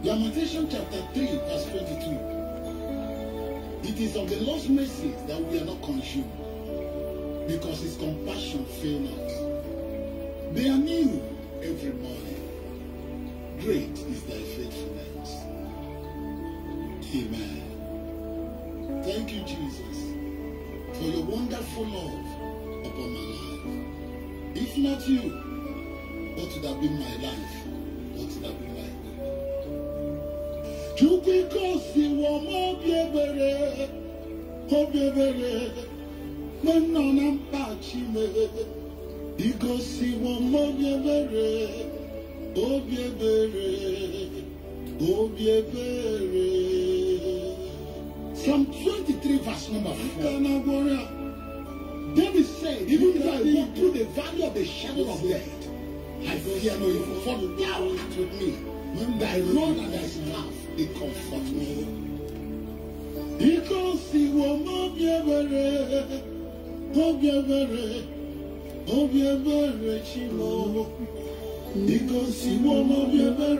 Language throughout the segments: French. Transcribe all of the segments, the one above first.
Lamentation chapter 3, verse 22. It is of the Lord's mercies that we are not consumed, because his compassion fail not. They are new every morning. Great is thy faithfulness. Amen. Thank you, Jesus, for your wonderful love upon my life. If not you, what would have been my life? What would have been like? Chukikosi wa mobiebere, mobiebere, menona mpachime. Ikosi wa mobiebere, obiebere, obiebere. Psalm 23 verse number 4. David said, even though I walk through the valley of the shadow of death, I fear no evil, for thou art with me. When thy rod and thy staff, they comfort me. Because he will not be ever, chimo. Because he will not be ever,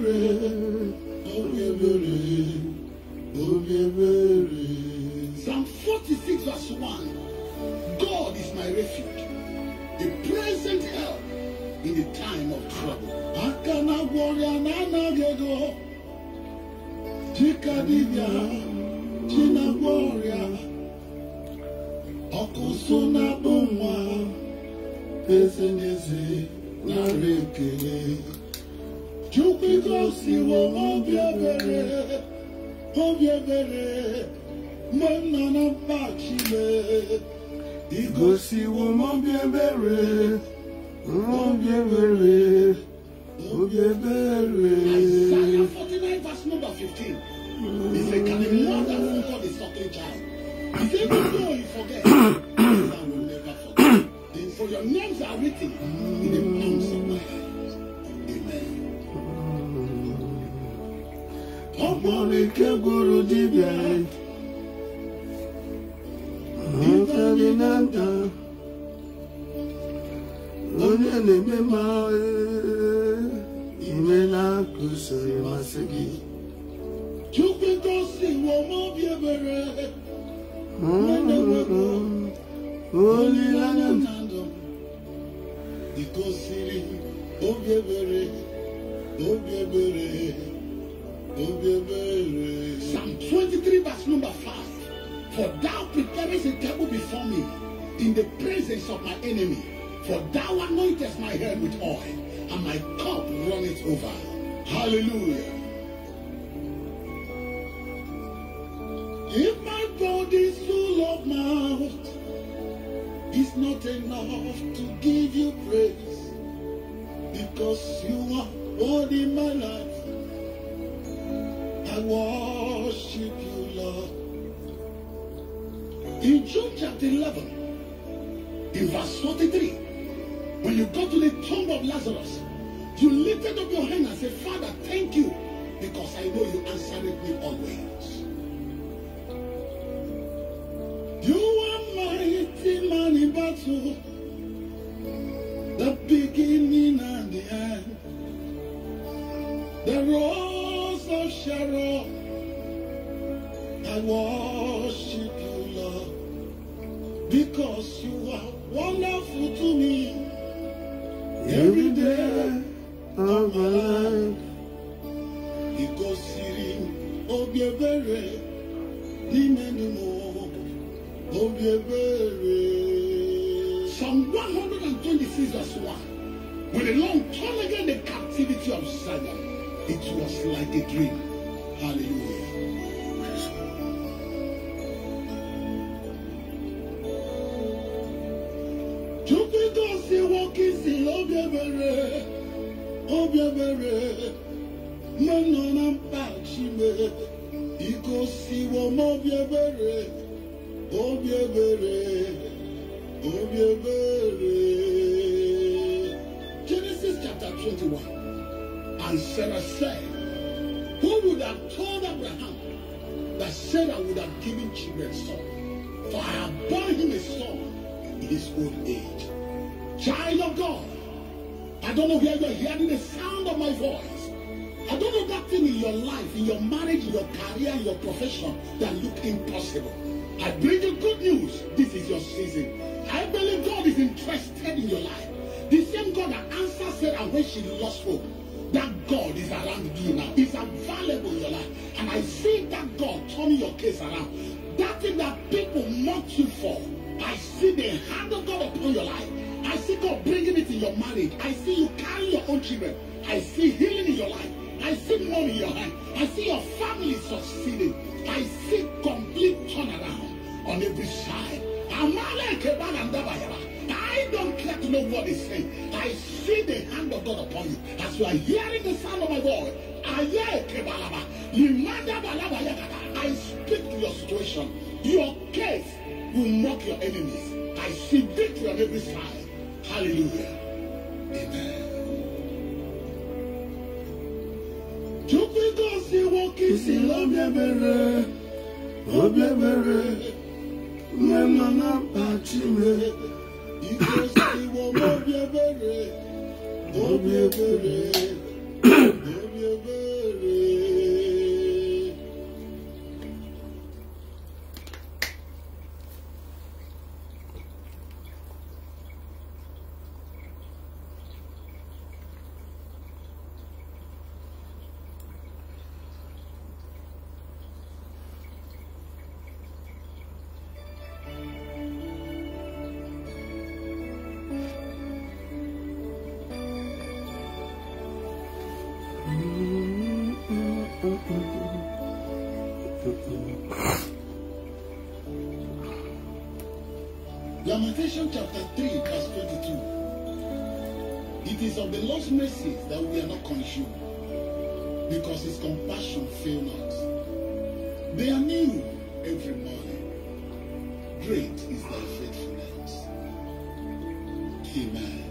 Psalm 46 verse 1. God is my refuge, a present help in the time of trouble. Akana warrior nana gego, Chikadibia, China warrior, Okosona bomwa, Pesenese, Nareke. Chukikosi wo obiebere, Manana Pachime. Igosi wo mobiebere, obiebere. Isaiah 49 verse number 15. He said, can a mother comfort a suckling child? He said, even though you forget, I will never forget. For your names are written in the palms of my hands. Imena kusuri masigi. Chukikosi wo mobiebere. Holy Lanando. Ikosiri obiebere. Psalm 23 verse number 5. For thou preparest a table before me in the presence of my enemy. For thou anointest my head with oil, and my cup runneth over. Hallelujah. If my body is full of mouth, it's not enough to give you praise, because you are worthy in my life. I worship you, Lord. In John chapter 11, in verse 43, when you go to the tomb of Lazarus, you lifted up your hand and said, Father, thank you, because I know you answered me always. You are mighty man in battle, the beginning and the end, the rose of Sharon. I worship you, Lord, because you are wonderful to me. Every day of my life, because sitting, obiebere, dimenimo, obiebere. Psalm 126 verse 1. When the Lord turned again the captivity of Zion, it was like a dream. Hallelujah. Chukikosi wokisi obiebere, manona mpachime. Ikosi wo mobiebere, Genesis chapter 21. And Sarah said, who would have told Abraham that Sarah would have given children son? For I have borne him a son in his old age. Child of God, I don't know where you're hearing the sound of my voice. I don't know that that thing in your life, in your marriage, in your career, in your profession that look impossible. I bring you good news. This is your season. I believe God is interested in your life. The same God that answered Sarah when she lost hope. That God is around you now. It's available in your life. And I see that God turning your case around. That thing that people mock you for. I see the hand of God upon your life. I see God bringing it in your marriage. I see you carry your own children. I see healing in your life. I see money in your hand. I see your family succeeding. I see complete turnaround on every side. I don't care to know what is saying. I see the hand of God upon you. As you are hearing the sound of my voice, I speak to your situation. Your case will mock your enemies. I see victory on every side. Hallelujah. Amen. Lamentation chapter 3 verse 22. It is of the Lord's mercies that we are not consumed, because his compassion fail not. They are new every morning. Great is thy faithfulness. Amen.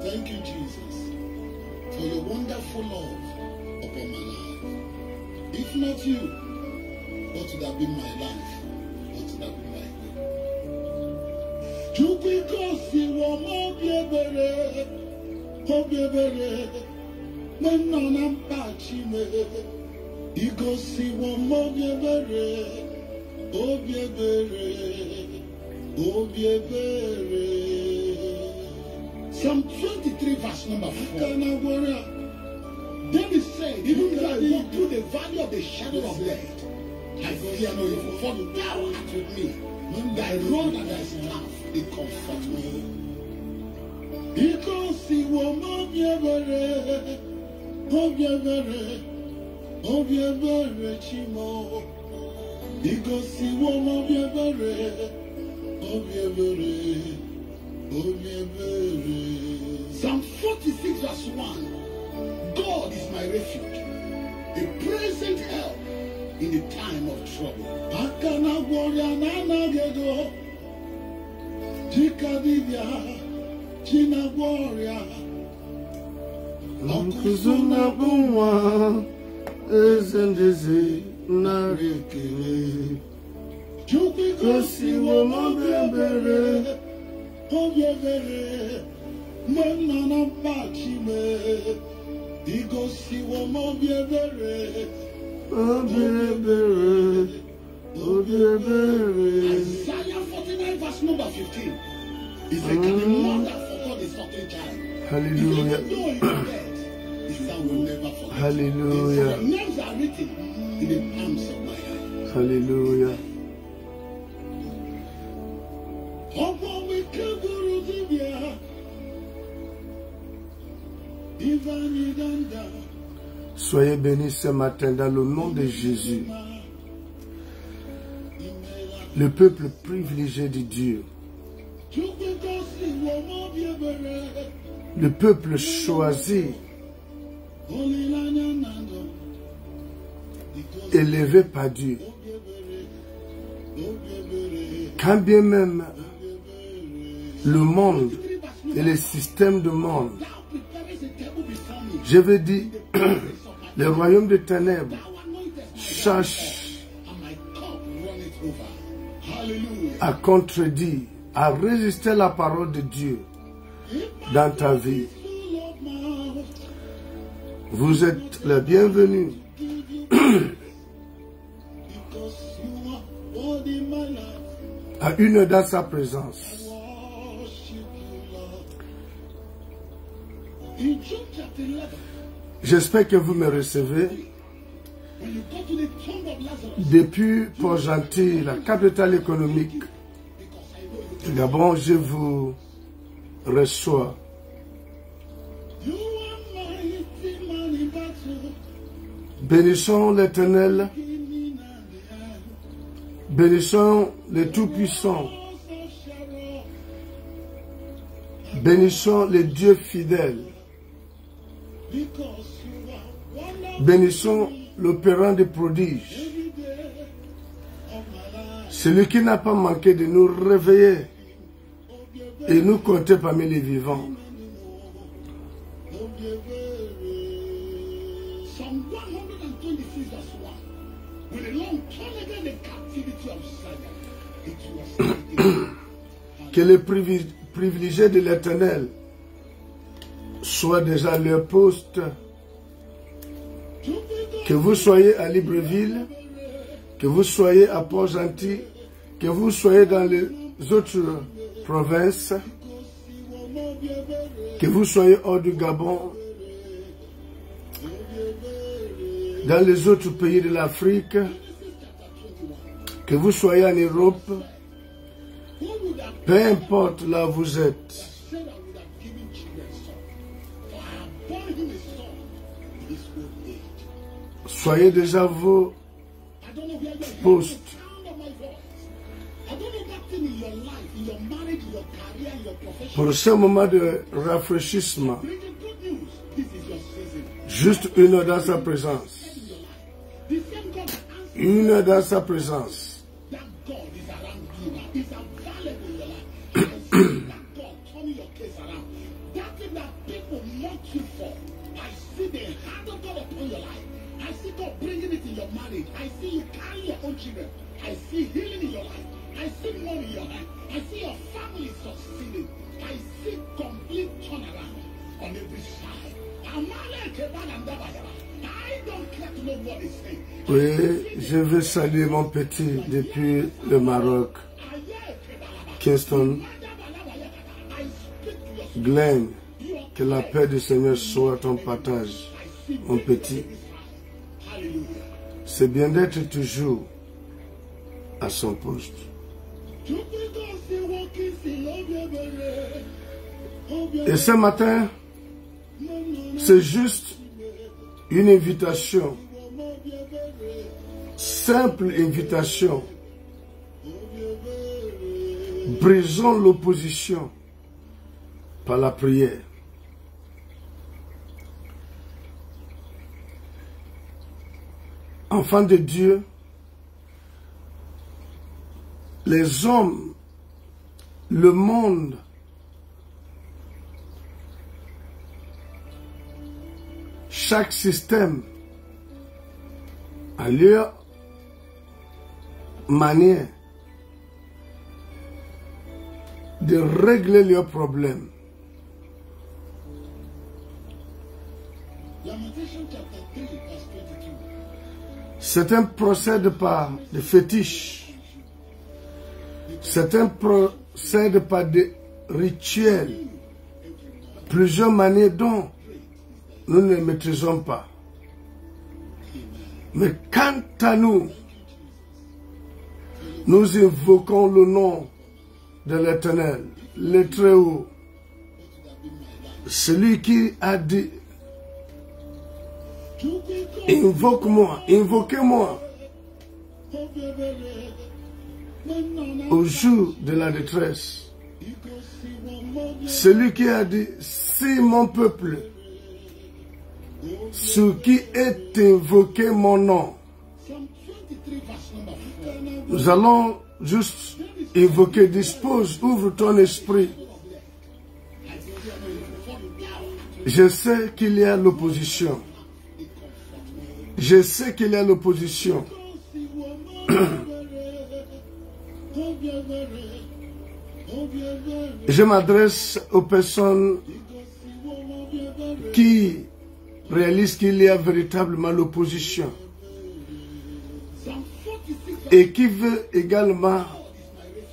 Thank you, Jesus, for your wonderful love upon my life. If not you, what would have been my life? What would have been my life? You because you are more when none am patching me. Because you are more Psalm 23 verse number 4. David said, even though I walk through the valley of the shadow of death, I fear no evil, for thou art with me. Thy rod and thy staff, they comfort me. Because he will not be chimo. Because he will not be Psalm 46 verse 1. God is my refuge, a present help in the time of trouble. Isaiah 49 verse number 15 is like the mother forgot the suckling child. Hallelujah. Even though he forget, his son will never forget. Hallelujah. His names are written in the palms of my hand. Hallelujah. Soyez bénis ce matin dans le nom de Jésus. Le peuple privilégié de Dieu. Le peuple choisi. Élevé par Dieu. Quand bien même le monde et le système du monde, je veux dire, le royaume des ténèbres cherche à contredire, à résister à la parole de Dieu dans ta vie. Vous êtes la bienvenue. À une heure dans sa présence. J'espère que vous me recevez. Depuis Port-Gentil, la capitale économique du Gabon, je vous reçois. Bénissons l'Éternel, bénissons le Tout-Puissant, bénissons les dieux fidèles, bénissons l'opérant des prodiges, celui qui n'a pas manqué de nous réveiller et nous compter parmi les vivants. Que les privilégiés de l'Éternel soient déjà à leur poste. Que vous soyez à Libreville, que vous soyez à Port-Gentil, que vous soyez dans les autres provinces, que vous soyez hors du Gabon, dans les autres pays de l'Afrique, que vous soyez en Europe, peu importe là où vous êtes. Soyez déjà vos postes. Pour ce moment de rafraîchissement, juste une heure dans sa présence. Une heure dans sa présence. Oui, je veux saluer mon petit depuis le Maroc, Kingston, Glenn, que la paix du Seigneur soit ton partage, mon petit. C'est bien d'être toujours à son poste. Et ce matin, c'est juste une invitation, simple invitation. Brisons l'opposition par la prière. Enfants de Dieu, les hommes, le monde, chaque système a leur manière de régler leurs problèmes. Certains procèdent par des fétiches. Certains procèdent par des rituels. Plusieurs manières dont nous ne maîtrisons pas. Mais quant à nous, nous invoquons le nom de l'Éternel, le Très-Haut, celui qui a dit: invoque-moi, invoquez-moi au jour de la détresse. Celui qui a dit: si mon peuple, ce qui est invoqué mon nom. Nous allons juste invoquer, dispose, ouvre ton esprit. Je sais qu'il y a l'opposition. Je sais qu'il y a l'opposition. Je m'adresse aux personnes qui réalisent qu'il y a véritablement l'opposition et qui veut également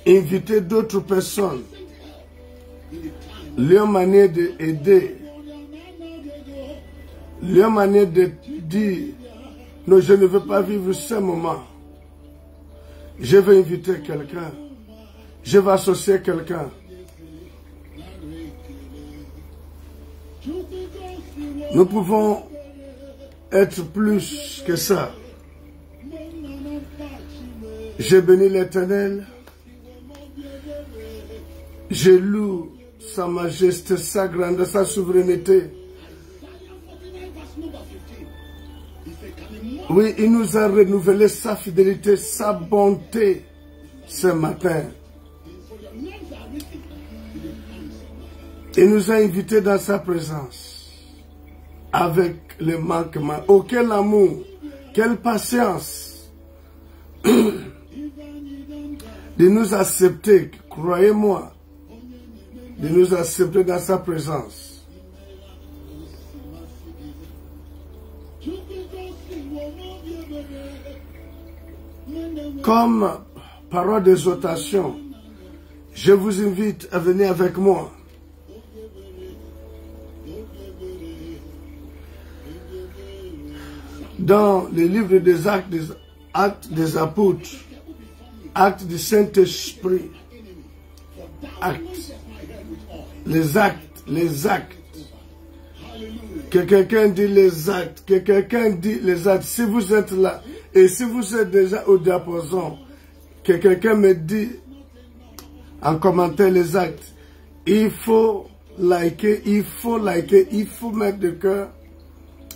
inviter d'autres personnes, leur manière d'aider, leur manière de dire, non, je ne veux pas vivre ce moment. Je vais inviter quelqu'un. Je vais associer quelqu'un. Nous pouvons être plus que ça. Je bénis l'Éternel. Je loue sa majesté, sa grandeur, sa souveraineté. Oui, il nous a renouvelé sa fidélité, sa bonté ce matin. Il nous a invités dans sa présence avec le manquement. Oh, quel amour, quelle patience de nous accepter, croyez-moi, de nous accepter dans sa présence. Comme parole d'exhortation, je vous invite à venir avec moi. Dans le livre des Actes des Apôtres, Actes du Saint-Esprit, les actes. Que quelqu'un dit les actes, que quelqu'un dit les actes. Si vous êtes là, et si vous êtes déjà au diapason, que quelqu'un me dit en commentaire les actes, il faut liker, il faut mettre de cœur,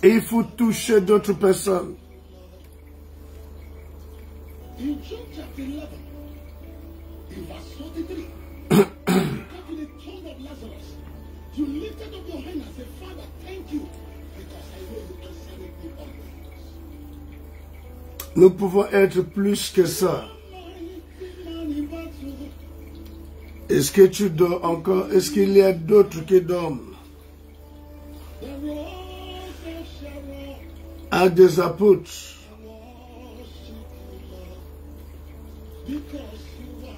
et il faut toucher d'autres personnes. In John chapter 11, in verse 43, you come to the tomb of Lazarus. You lifted up your hand and said, Father, thank you, because I know you answered me always. Nous pouvons être plus que ça. Est-ce que tu dors encore? Est-ce qu'il y a d'autres qui dorment? Actes des Apôtres.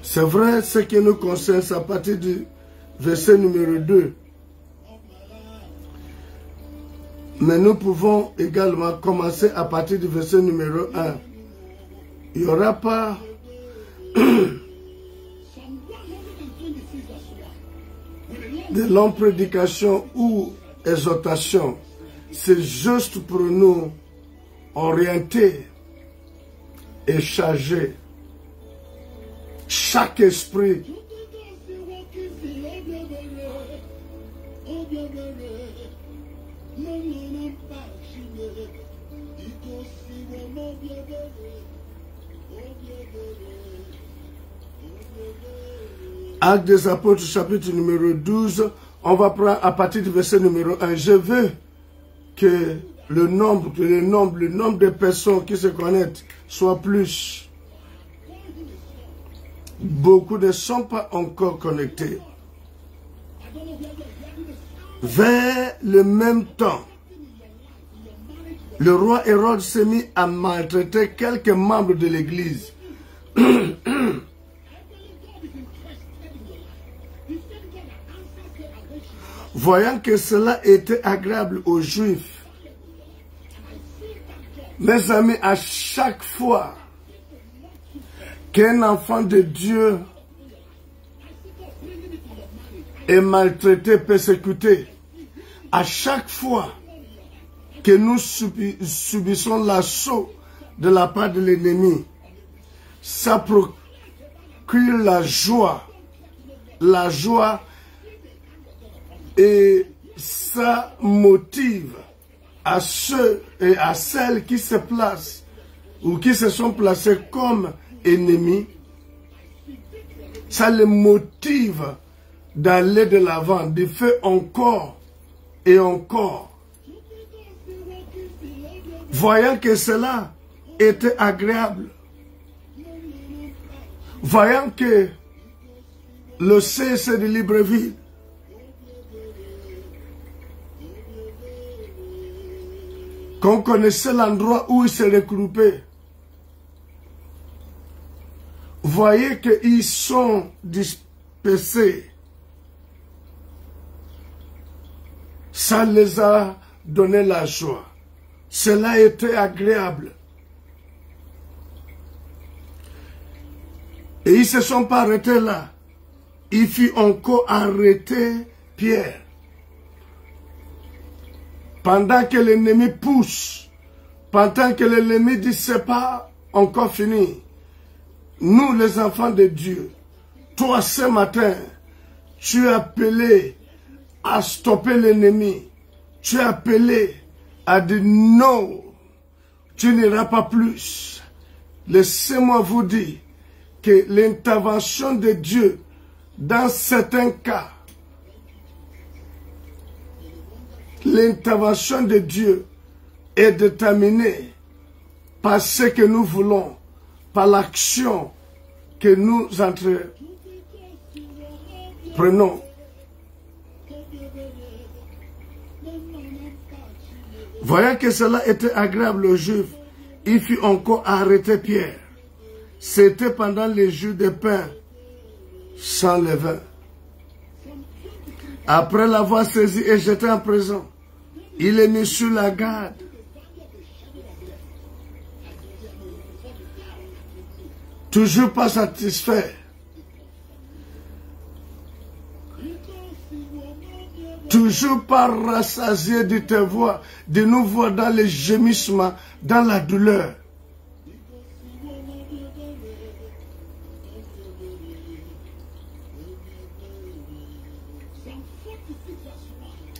C'est vrai, ce qui nous concerne, c'est à partir du verset numéro 2. Mais nous pouvons également commencer à partir du verset numéro 1. Il n'y aura pas de longues prédications ou exhortations. C'est juste pour nous orienter et charger chaque esprit Actes des Apôtres, chapitre numéro 12, on va prendre à partir du verset numéro 1. Je veux que le nombre de personnes qui se connectent soit plus. Beaucoup ne sont pas encore connectés. Vers le même temps, le roi Hérode s'est mis à maltraiter quelques membres de l'Église. Voyant que cela était agréable aux Juifs, mes amis, à chaque fois qu'un enfant de Dieu est maltraité, persécuté, à chaque fois que nous subissons l'assaut de la part de l'ennemi, ça procure la joie et ça motive à ceux et à celles qui se placent ou qui se sont placés comme ennemis, ça les motive d'aller de l'avant, de faire encore et encore. Voyant que cela était agréable, voyant que le CC de Libreville qu'on connaissait l'endroit où ils se regroupaient. Voyez qu'ils sont dispersés. Ça les a donné la joie. Cela a été agréable. Et ils ne se sont pas arrêtés là. Il fut encore arrêter Pierre. Pendant que l'ennemi pousse, pendant que l'ennemi dit c'est pas encore fini, nous les enfants de Dieu, toi ce matin, tu es appelé à stopper l'ennemi. Tu es appelé à dire non, tu n'iras pas plus. Laissez-moi vous dire que l'intervention de Dieu, dans certains cas, l'intervention de Dieu est déterminée par ce que nous voulons, par l'action que nous entreprenons. Voyant que cela était agréable aux Juifs, il fut encore arrêté Pierre. C'était pendant les jours de pain sans levain. Après l'avoir saisi et jeté en prison, il est mis sur la garde. Toujours pas satisfait. Toujours pas rassasié de nous voir dans les gémissements, dans la douleur.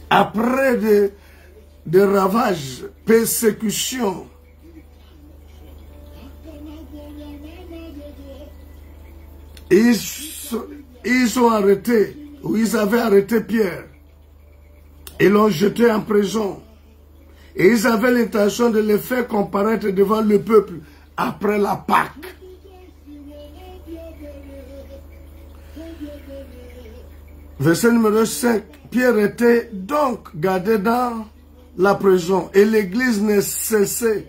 Après des ravages, persécutions, ils ont arrêté, ou ils avaient arrêté Pierre. Ils l'ont jeté en prison. Et ils avaient l'intention de le faire comparaître devant le peuple après la Pâque. Verset numéro 5. Pierre était donc gardé dans la prison. Et l'Église ne cessait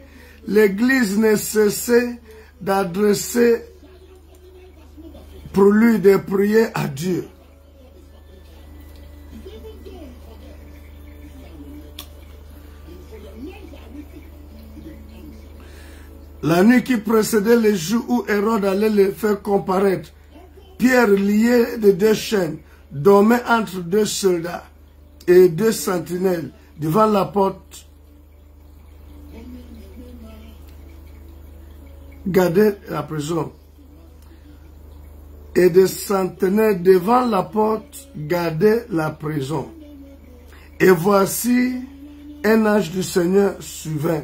d'adresser pour lui des prières à Dieu. La nuit qui précédait le jour où Hérode allait le faire comparaître, Pierre, lié de 2 chaînes, dormait entre 2 soldats et 2 sentinelles devant la porte, gardait la prison. Et des sentinelles devant la porte gardaient la prison. Et voici un ange du Seigneur survint.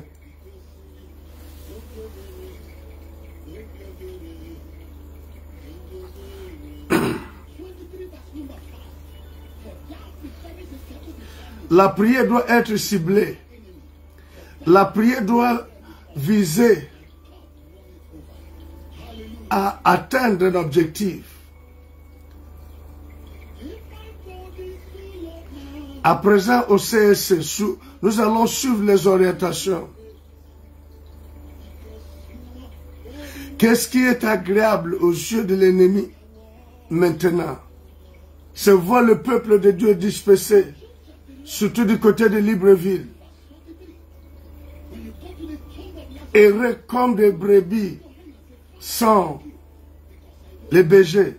La prière doit être ciblée. La prière doit viser à atteindre un objectif. À présent, au CSC, nous allons suivre les orientations. Qu'est-ce qui est agréable aux yeux de l'ennemi maintenant? C'est voir le peuple de Dieu dispersé, surtout du côté de Libreville, errer comme des brebis sans les bergers.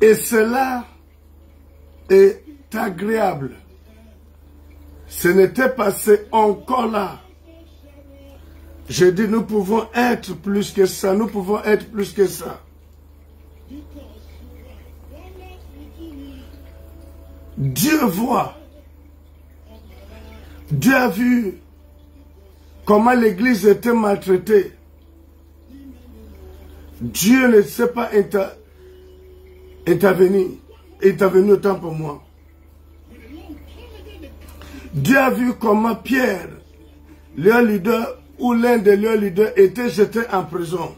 Et cela est agréable. Ce n'était pas encore là. Je dis, nous pouvons être plus que ça. Nous pouvons être plus que ça. Dieu voit. Dieu a vu comment l'Église était maltraitée. Dieu ne s'est pas intervenu autant pour moi. Dieu a vu comment Pierre, leur leader ou l'un de leurs leaders, était jeté en prison.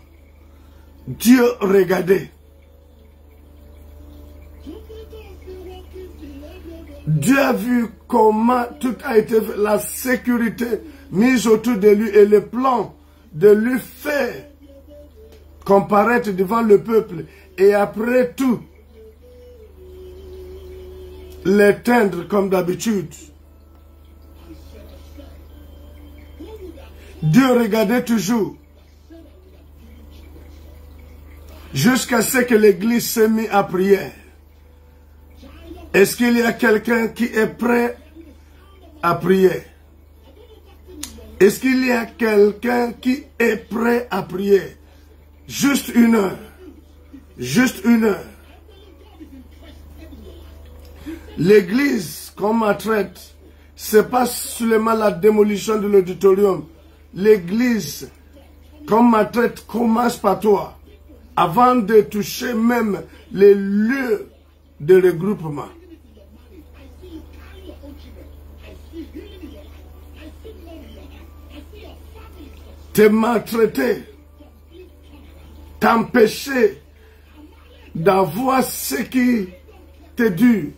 Dieu regardait. Dieu a vu comment tout a été fait, la sécurité mise autour de lui et le plan de lui faire comparaître devant le peuple et après tout l'éteindre comme d'habitude. Dieu regardait toujours jusqu'à ce que l'église se mette à prière. Est-ce qu'il y a quelqu'un qui est prêt à prier? Est-ce qu'il y a quelqu'un qui est prêt à prier? Juste une heure. Juste une heure. L'église qu'on maltraite, c'est pas seulement la démolition de l'auditorium. L'église qu'on maltraite commence par toi, avant de toucher même les lieux de regroupement. Te maltraiter, t'empêcher d'avoir ce qui te dure,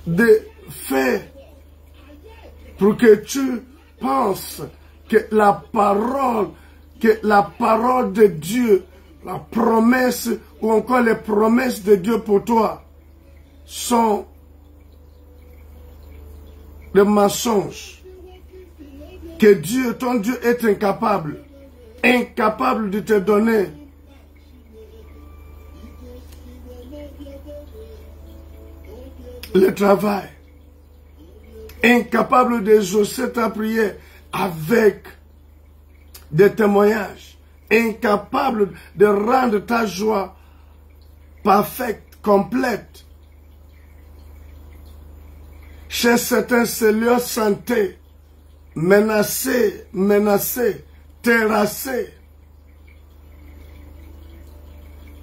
de faire pour que tu penses que la parole de Dieu, la promesse ou encore les promesses de Dieu pour toi sont des mensonges. Que Dieu, ton Dieu est incapable de te donner le travail, incapable d'exaucer ta prière avec des témoignages, incapable de rendre ta joie parfaite, complète. Chez certains, c'est leur santé menacée, terrassée.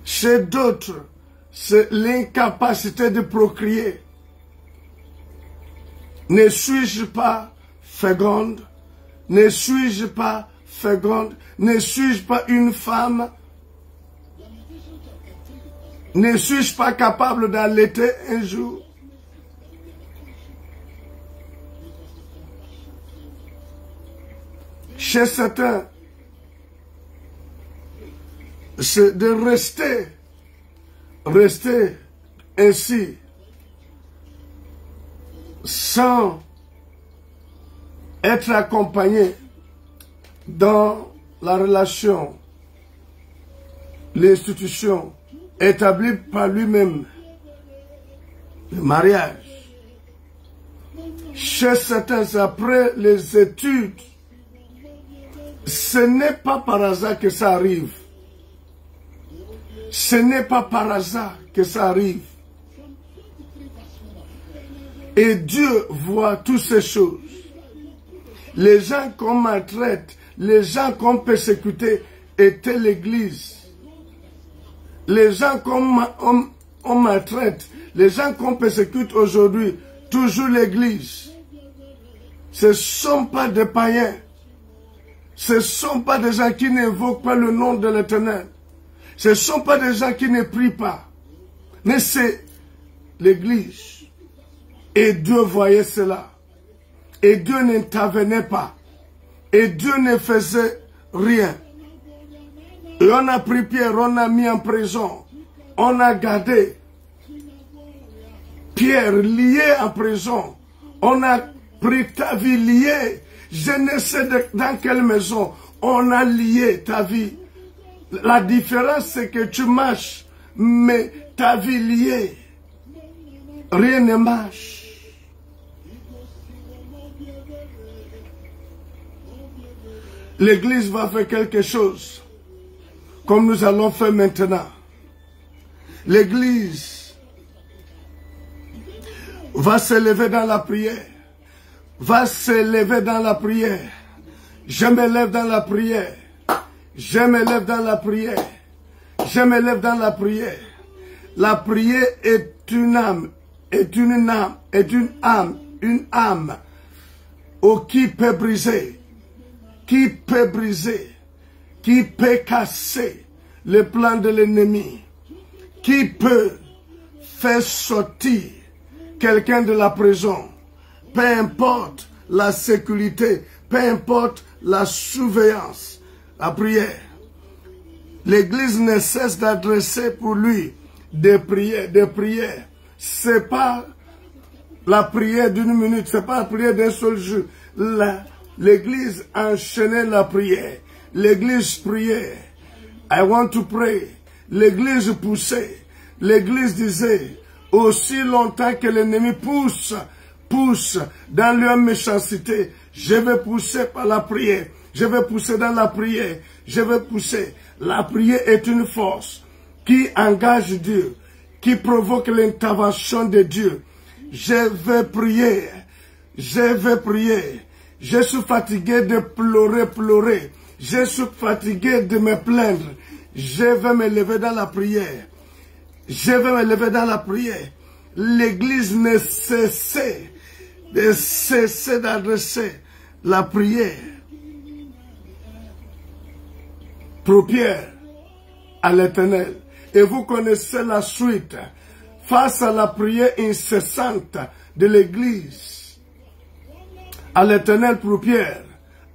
Chez d'autres, c'est l'incapacité de procréer. Ne suis-je pas féconde? Ne suis-je pas féconde? Ne suis-je pas une femme? Ne suis-je pas capable d'allaiter un jour? Chez certains, c'est de rester ainsi, sans être accompagné dans la relation, l'institution établie par lui-même, le mariage. Chez certains, après les études, ce n'est pas par hasard que ça arrive. Ce n'est pas par hasard que ça arrive. Et Dieu voit toutes ces choses. Les gens qu'on maltraite, les gens qu'on persécuté étaient l'église. Les gens qu'on maltraite, les gens qu'on persécute aujourd'hui, toujours l'église. Ce ne sont pas des païens. Ce ne sont pas des gens qui n'invoquent pas le nom de l'Éternel. Ce ne sont pas des gens qui ne prient pas. Mais c'est l'église. Et Dieu voyait cela. Et Dieu n'intervenait pas. Et Dieu ne faisait rien. Et on a pris Pierre, on a mis en prison. On a gardé Pierre lié en prison. On a pris ta vie liée. Je ne sais dans quelle maison on a lié ta vie. La différence, c'est que tu marches, mais ta vie liée. Rien ne marche. L'église va faire quelque chose, comme nous allons faire maintenant. L'église va se lever dans la prière. Va se lever dans la prière. Je me lève dans la prière. Je me lève dans la prière. Je me lève dans la prière. La prière est une âme. Est une âme. Est une âme. Une âme. Oh, qui peut briser. Qui peut briser. Qui peut casser le plan de l'ennemi. Qui peut fait sortir quelqu'un de la prison, peu importe la sécurité, peu importe la surveillance, la prière. L'Église ne cesse d'adresser pour lui des prières. C'est pas la prière d'une minute, c'est pas la prière d'un seul jour. L'Église enchaînait la prière. L'Église priait. I want to pray. L'Église poussait. L'Église disait, aussi longtemps que l'ennemi pousse dans leur méchanceté, je vais pousser par la prière. Je vais pousser dans la prière. Je vais pousser. La prière est une force qui engage Dieu, qui provoque l'intervention de Dieu. Je vais prier. Je vais prier. Je suis fatigué de pleurer. Je suis fatigué de me plaindre. Je vais me lever dans la prière. Je vais me lever dans la prière. L'Église ne cessait d'adresser la prière propière à l'Éternel. Et vous connaissez la suite. Face à la prière incessante de l'Église à l'Éternel propière,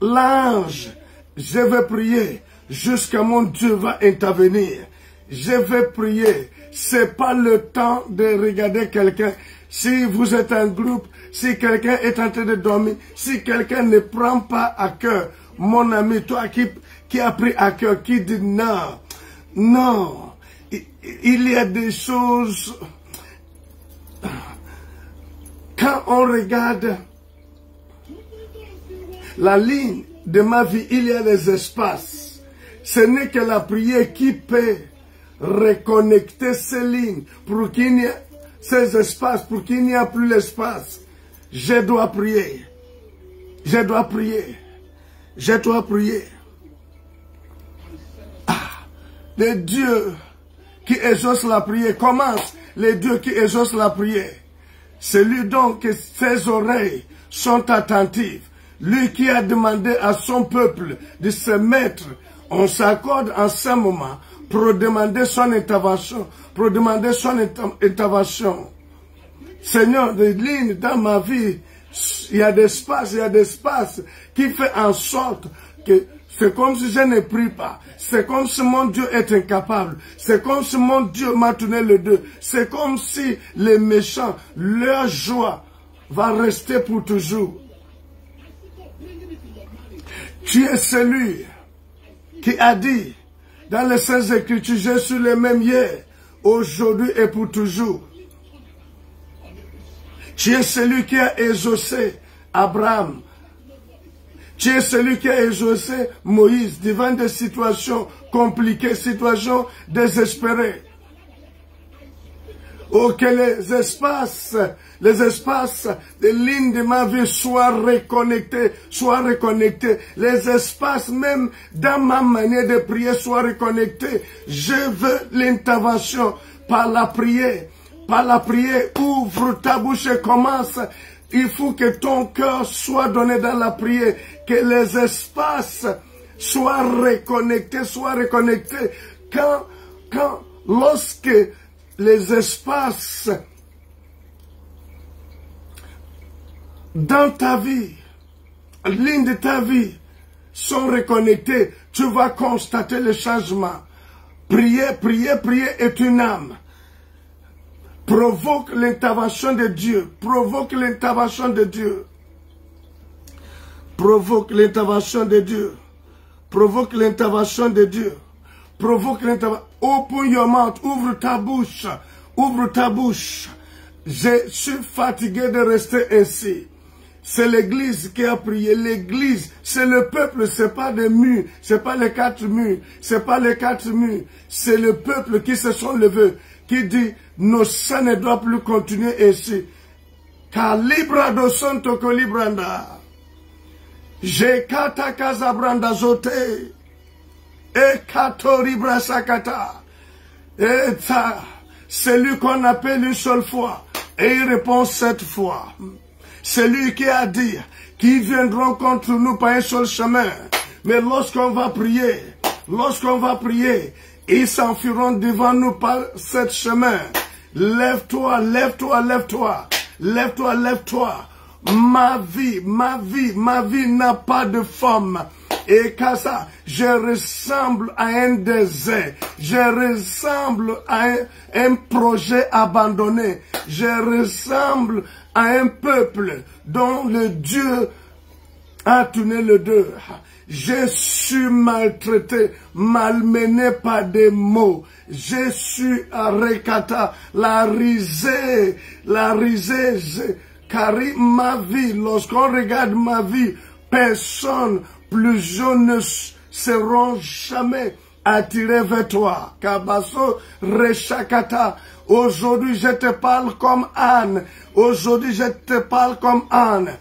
l'ange, je vais prier jusqu'à mon Dieu va intervenir. Je vais prier. C'est pas le temps de regarder quelqu'un. Si vous êtes un groupe, si quelqu'un est en train de dormir, si quelqu'un ne prend pas à cœur, mon ami, toi qui a pris à cœur, qui dit non, non, il y a des choses, quand on regarde la ligne de ma vie, il y a des espaces. Ce n'est que la prière qui peut reconnecter ces lignes pour qu'il n'y ait ces espaces, pour qu'il n'y ait plus l'espace. Je dois prier. Je dois prier. Je dois prier. Ah, les dieux qui exaucent la prière, commence les dieux qui exaucent la prière. C'est lui donc que ses oreilles sont attentives. Lui qui a demandé à son peuple de se mettre, on s'accorde en ce moment pour demander son intervention, pour demander son intervention. Seigneur, des lignes dans ma vie, il y a des espaces qui fait en sorte que c'est comme si je ne prie pas. C'est comme si mon Dieu est incapable. C'est comme si mon Dieu m'a tourné le dos. C'est comme si les méchants, leur joie va rester pour toujours. Tu es celui qui a dit dans les Saintes Écritures, je suis le même hier, aujourd'hui et pour toujours. Tu es celui qui a exaucé Abraham. Tu es celui qui a exaucé Moïse devant des situations compliquées, situations désespérées. Oh, que les espaces des lignes de ma vie soient reconnectés. Les espaces même dans ma manière de prier soient reconnectés. Je veux l'intervention par la prière. Par la prière, ouvre ta bouche et commence. Il faut que ton cœur soit donné dans la prière. Que les espaces soient reconnectés. Lorsque les espaces dans ta vie, ligne de ta vie, sont reconnectés, tu vas constater le changement. Prier est une âme. Provoque l'intervention de Dieu. Provoque l'intervention de Dieu. Provoque l'intervention de Dieu. Provoque l'intervention de Dieu. Provoque l'intervention. Open your mouth. Ouvre ta bouche. Ouvre ta bouche. Je suis fatigué de rester ainsi. C'est l'Église qui a prié. L'Église, c'est le peuple, c'est pas des murs, c'est pas les 4 murs, c'est pas les 4 murs. C'est le peuple qui se sont levés, qui dit, nos saints ne doivent plus continuer ainsi. Car libra do santo colibranda. Je kata kazabranda zote. Et kato libra sakata. Et ça, c'est lui qu'on appelle une seule fois. Et il répond 7 fois. C'est lui qui a dit qu'ils viendront contre nous par un seul chemin. Mais lorsqu'on va prier, ils s'enfuiront devant nous par 7 chemins. Lève-toi, lève-toi, lève-toi. Lève-toi, lève-toi. Ma vie n'a pas de forme. Et qu'à ça, je ressemble à un désert. Je ressemble à un projet abandonné. Je ressemble à un peuple dont le Dieu a tourné le dos. Je suis maltraité, malmené par des mots. Je suis à Rekata, la risée, car ma vie, lorsqu'on regarde ma vie, personne plus jeune ne seront jamais attirés vers toi. Kabaso Reshakata. Aujourd'hui, je te parle comme Anne. Aujourd'hui, je te parle comme Anne.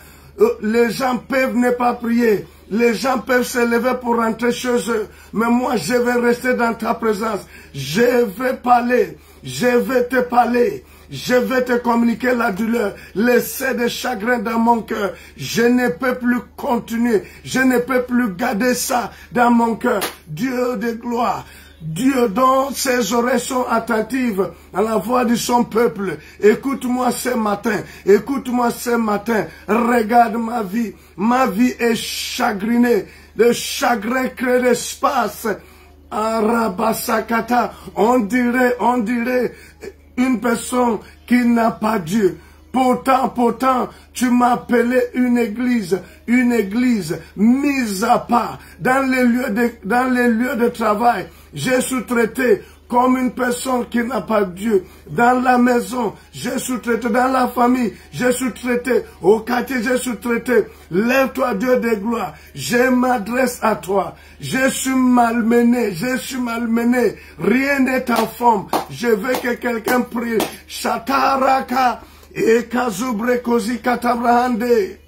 Les gens peuvent ne pas prier. Les gens peuvent se lever pour rentrer chez eux. Mais moi, je vais rester dans ta présence. Je vais parler. Je vais te parler. Je vais te communiquer la douleur, l'essai de chagrin dans mon cœur. Je ne peux plus continuer. Je ne peux plus garder ça dans mon cœur. Dieu de gloire. Dieu dont ses oreilles sont attentives à la voix de son peuple. Écoute-moi ce matin. Écoute-moi ce matin. Regarde ma vie. Ma vie est chagrinée. Le chagrin crée l'espace. Arabasakata. On dirait une personne qui n'a pas Dieu. Pourtant, tu m'as appelé une église mise à part. Dans les lieux de travail, j'ai sous-traité comme une personne qui n'a pas Dieu. Dans la maison, j'ai sous-traité. Dans la famille, j'ai sous-traité. Au quartier, j'ai sous-traité. Lève-toi, Dieu de gloire. Je m'adresse à toi. Je suis malmené. Rien n'est en forme. Je veux que quelqu'un prie. Shataraka. Ekazubre kozi katabrahande.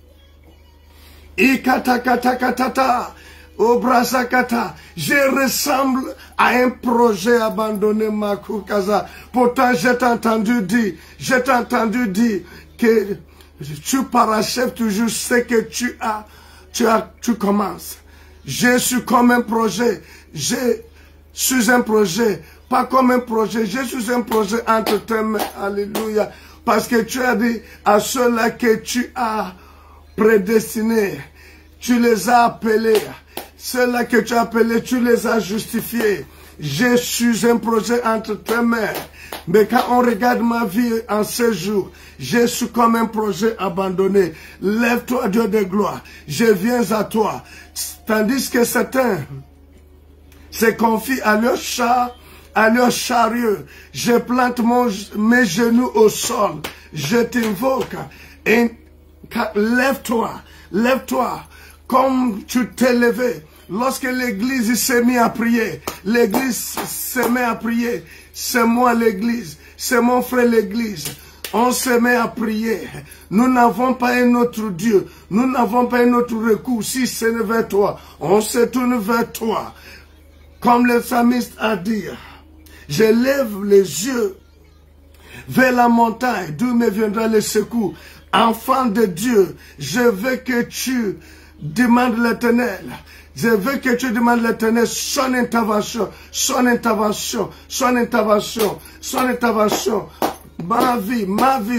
Ikatakata. Obrasakata. Je ressemble à un projet abandonné, Makukaza. Pourtant, je t'ai entendu dire que tu parachèves toujours ce que tu commences. Je suis comme un projet. Je suis un projet. Pas comme un projet. Je suis un projet entre tes mains. Alléluia. Parce que tu as dit à ceux-là que tu as prédestinés. Tu les as appelés. Ceux-là que tu as appelés, tu les as justifiés. Je suis un projet entre tes mains. Mais quand on regarde ma vie en ce jour, je suis comme un projet abandonné. Lève-toi, Dieu de gloire. Je viens à toi. Tandis que certains se confient à leur char, à leur chariot. Je plante mes genoux au sol. Je t'invoque. Lève-toi. Lève-toi. Comme tu t'es levé. Lorsque l'église s'est mise à prier, l'église s'est mise à prier. C'est moi l'église, c'est mon frère l'église. On se met à prier. Nous n'avons pas un autre Dieu. Nous n'avons pas un autre recours. Si ce n'est vers toi, on se tourne vers toi. Comme le psalmiste a dit, je lève les yeux vers la montagne, d'où me viendra le secours. Enfant de Dieu, je veux que tu demandes l'Éternel. Je veux que tu demandes l'Éternel son intervention, son intervention, son intervention, son intervention. Ma vie,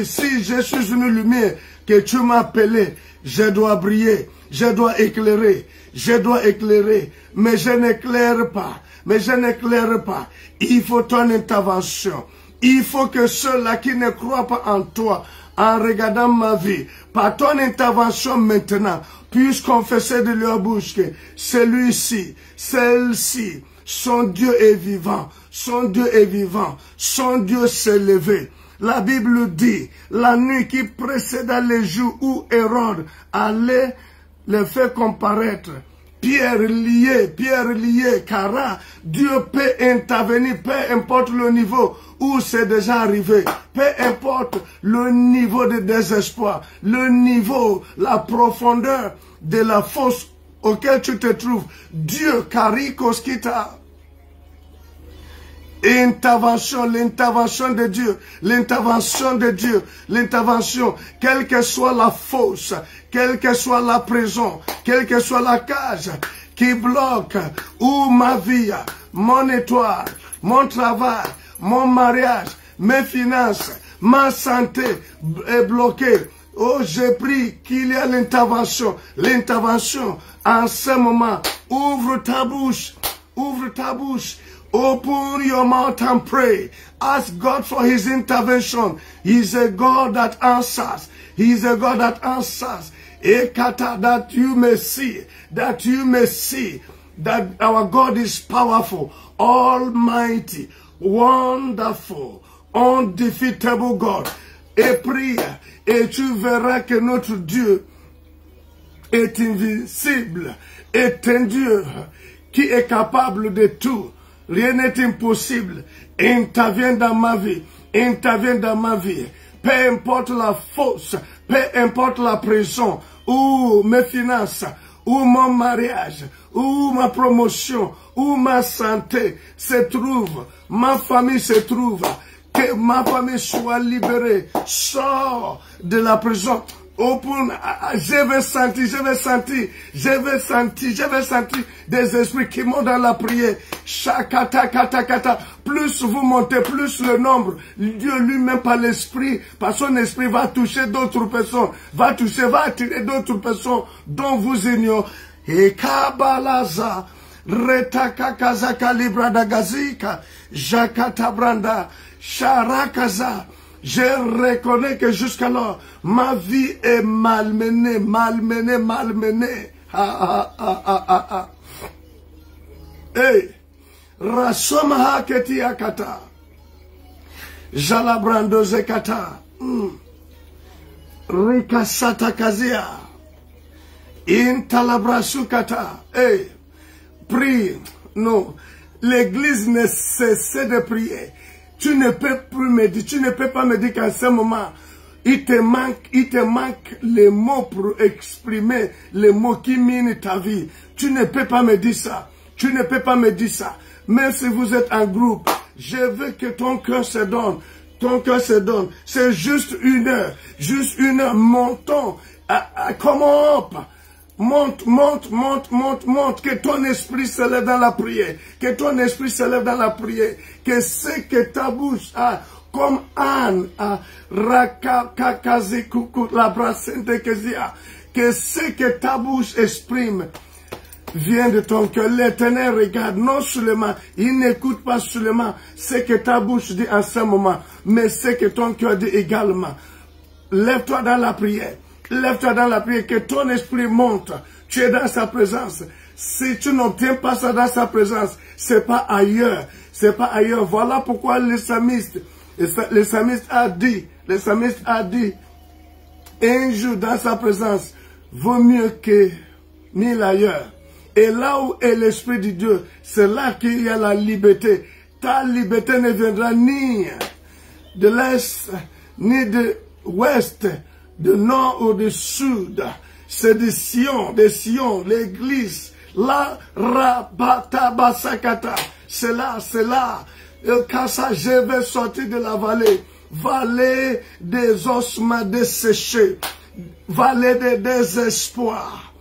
si je suis une lumière que tu m'as appelée, je dois briller, je dois éclairer, mais je n'éclaire pas, Il faut ton intervention. Il faut que ceux-là qui ne croient pas en toi, en regardant ma vie, par ton intervention maintenant, puissent confesser de leur bouche que celui-ci, celle-ci, son Dieu est vivant, son Dieu s'est levé. La Bible dit, la nuit qui précéda les jours où Hérode allait les faire comparaître, Pierre lié, car Dieu peut intervenir, peu importe le niveau où c'est déjà arrivé, peu importe le niveau de désespoir, le niveau, la profondeur de la fosse auquel tu te trouves. Dieu, Karikoskita, l'intervention de Dieu, l'intervention, quelle que soit la fosse, quelle que soit la prison, quelle que soit la cage qui bloque, ou ma vie, mon étoile, mon travail, mon mariage, mes finances, ma santé est bloquée. Oh, j'ai pris qu'il y a l'intervention. L'intervention, en ce moment, ouvre ta bouche. Ouvre ta bouche. Open your mouth and pray. Ask God for his intervention. He's a God that answers. He's a God that answers. Ekata, that you may see. That you may see that our God is powerful, almighty, wonderful, undefeatable God. Et prie, et tu verras que notre Dieu est invincible, est un Dieu qui est capable de tout. Rien n'est impossible. Intervient dans ma vie, intervient dans ma vie. Peu importe la force, peu importe la prison, ou mes finances, ou mon mariage, ou ma promotion, ou ma santé se trouve, ma famille se trouve, que ma famille soit libérée, sors de la prison. Open, je vais sentir des esprits qui montent dans la prière. Shakata, kata, kata. Plus vous montez, plus le nombre. Dieu lui-même par l'esprit, par son esprit va toucher d'autres personnes, va attirer d'autres personnes dont vous ignorez. Et kabalaza, retaka kazaka librada gazika, jakata branda, sharakaza. Je reconnais que jusqu'alors, ma vie est malmenée, malmenée, malmenée. Hey, Rasomaha ketia kata, Jalabrando zekata, Rikasata kazia, Intalabrasu kata. Hey, prie, non, l'église ne cesse de prier. Tu ne peux plus me dire, tu ne peux pas me dire qu'à ce moment, il te manque les mots pour exprimer les mots qui minent ta vie. Tu ne peux pas me dire ça. Tu ne peux pas me dire ça. Même si vous êtes en groupe, je veux que ton cœur se donne. Ton cœur se donne. C'est juste une heure. Juste une heure. Montons. Comment? Monte, monte, monte, monte, monte, que ton esprit se lève dans la prière, que ton esprit se lève dans la prière, que ce que ta bouche a, comme Anne, a rakakazi kuku la brasente kezia, que ce que ta bouche exprime vient de ton cœur. L'Éternel regarde non seulement, il n'écoute pas seulement ce que ta bouche dit en ce moment, mais ce que ton cœur dit également. Lève-toi dans la prière. Lève-toi dans la prière, que ton esprit monte. Tu es dans sa présence. Si tu n'obtiens pas ça dans sa présence, c'est pas ailleurs. C'est pas ailleurs. Voilà pourquoi le psalmiste a dit, un jour dans sa présence vaut mieux que 1000 ailleurs. Et là où est l'esprit de Dieu, c'est là qu'il y a la liberté. Ta liberté ne viendra ni de l'est, ni de l'ouest, de nord ou de sud. C'est de Sion, l'église. La rabatabasakata. C'est là. Quand ça, je vais sortir de la vallée des ossements desséchés, vallée des désespoirs,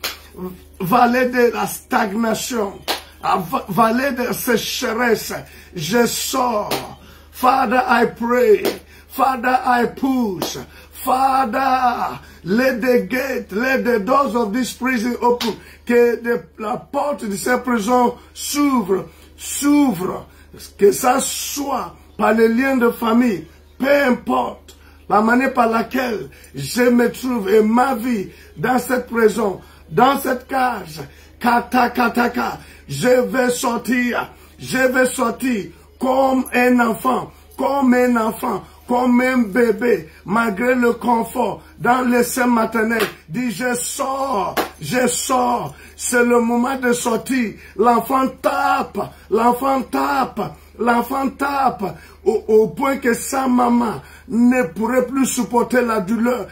vallée de la stagnation, vallée de sécheresse. Je sors. Father, I pray. Father, I push. Father, let the gate, let the doors of this prison open. Que la porte de cette prison s'ouvre. Que ça soit par les liens de famille, peu importe la manière par laquelle je me trouve et ma vie dans cette prison, dans cette cage, kataka, je vais sortir comme un enfant, comme un bébé, malgré le confort, dans le sein maternel, dit je sors, c'est le moment de sortir, l'enfant tape, au point que sa maman ne pourrait plus supporter la douleur,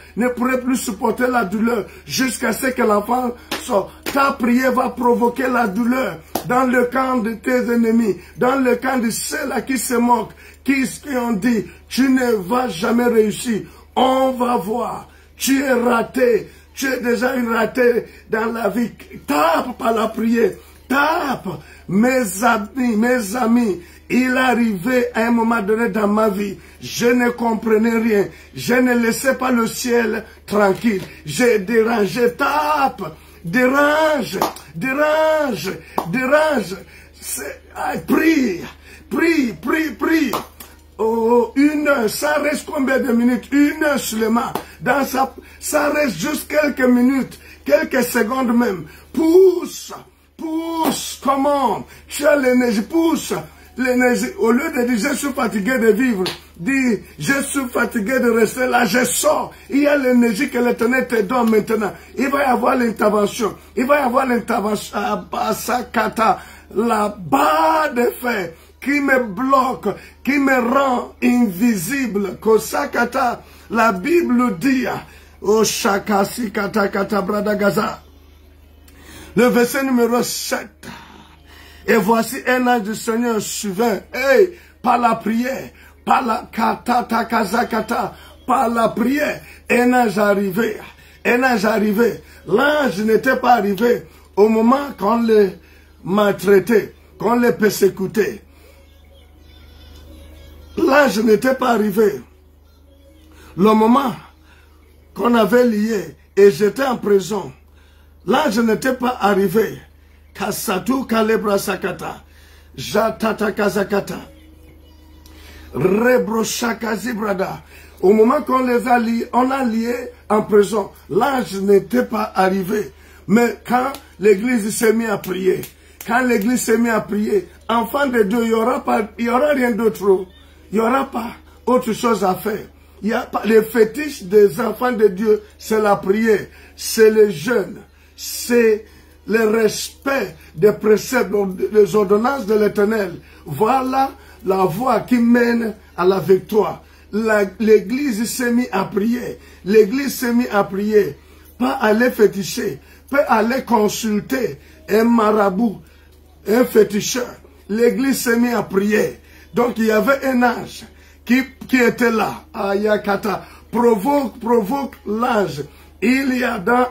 jusqu'à ce que l'enfant sorte. Ta prière va provoquer la douleur dans le camp de tes ennemis, dans le camp de ceux-là qui se moquent, qui ont dit, tu ne vas jamais réussir. On va voir, tu es raté, tu es déjà une ratée dans la vie. Tape par la prière, tape. Mes amis, il arrivait à un moment donné dans ma vie, je ne comprenais rien, je ne laissais pas le ciel tranquille, j'ai dérangé, tape, dérange, prie. Oh, 1 heure, ça reste combien de minutes? 1 heure seulement. Ça reste juste quelques minutes, quelques secondes même. Pousse, comment? Tu as l'énergie, pousse. L'énergie, au lieu de dire je suis fatigué de vivre, dis je suis fatigué de rester là, je sors. Il y a l'énergie que l'Éternel te donne maintenant. Il va y avoir l'intervention. Il va y avoir l'intervention à Basakata, la barre de fer qui me bloque, qui me rend invisible. Kosakata, la Bible dit, oh Shakasi Kata Kata Bradagaza. Le verset numéro 7. Et voici un ange du Seigneur survint, par la prière, par la kata kazakata, par la prière, un ange arrivé. L'ange n'était pas arrivé au moment qu'on les maltraitait, qu'on les persécutait. L'ange n'était pas arrivé. Le moment qu'on avait lié et j'étais en prison, l'ange n'était pas arrivé. Kasatu kalebra sakata, jatata kazakata, rebro shakazi brada. Au moment qu'on les a liés, on a lié en prison, l'ange n'était pas arrivé. Mais quand l'église s'est mise à prier, enfant de Dieu, il y aura rien d'autre. Il n'y aura pas autre chose à faire. Il y a pas, les fétiches des enfants de Dieu, c'est la prière, c'est le jeûne, c'est le respect des préceptes, des ordonnances de l'Éternel. Voilà la voie qui mène à la victoire. L'église s'est mise à prier. L'église s'est mise à prier. Pas aller féticher, pas aller consulter un marabout, un féticheur. L'église s'est mise à prier. Donc il y avait un ange qui était là. Ayakata. Provoque l'ange. Il y a dans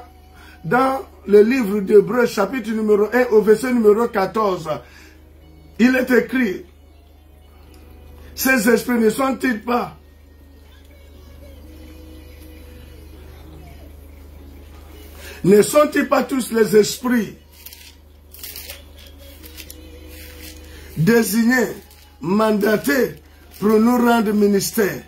le livre d'Hébreux, chapitre numéro 1, au verset numéro 14, il est écrit, ces esprits ne sont-ils pas tous les esprits désignés, mandatés pour nous rendre ministère?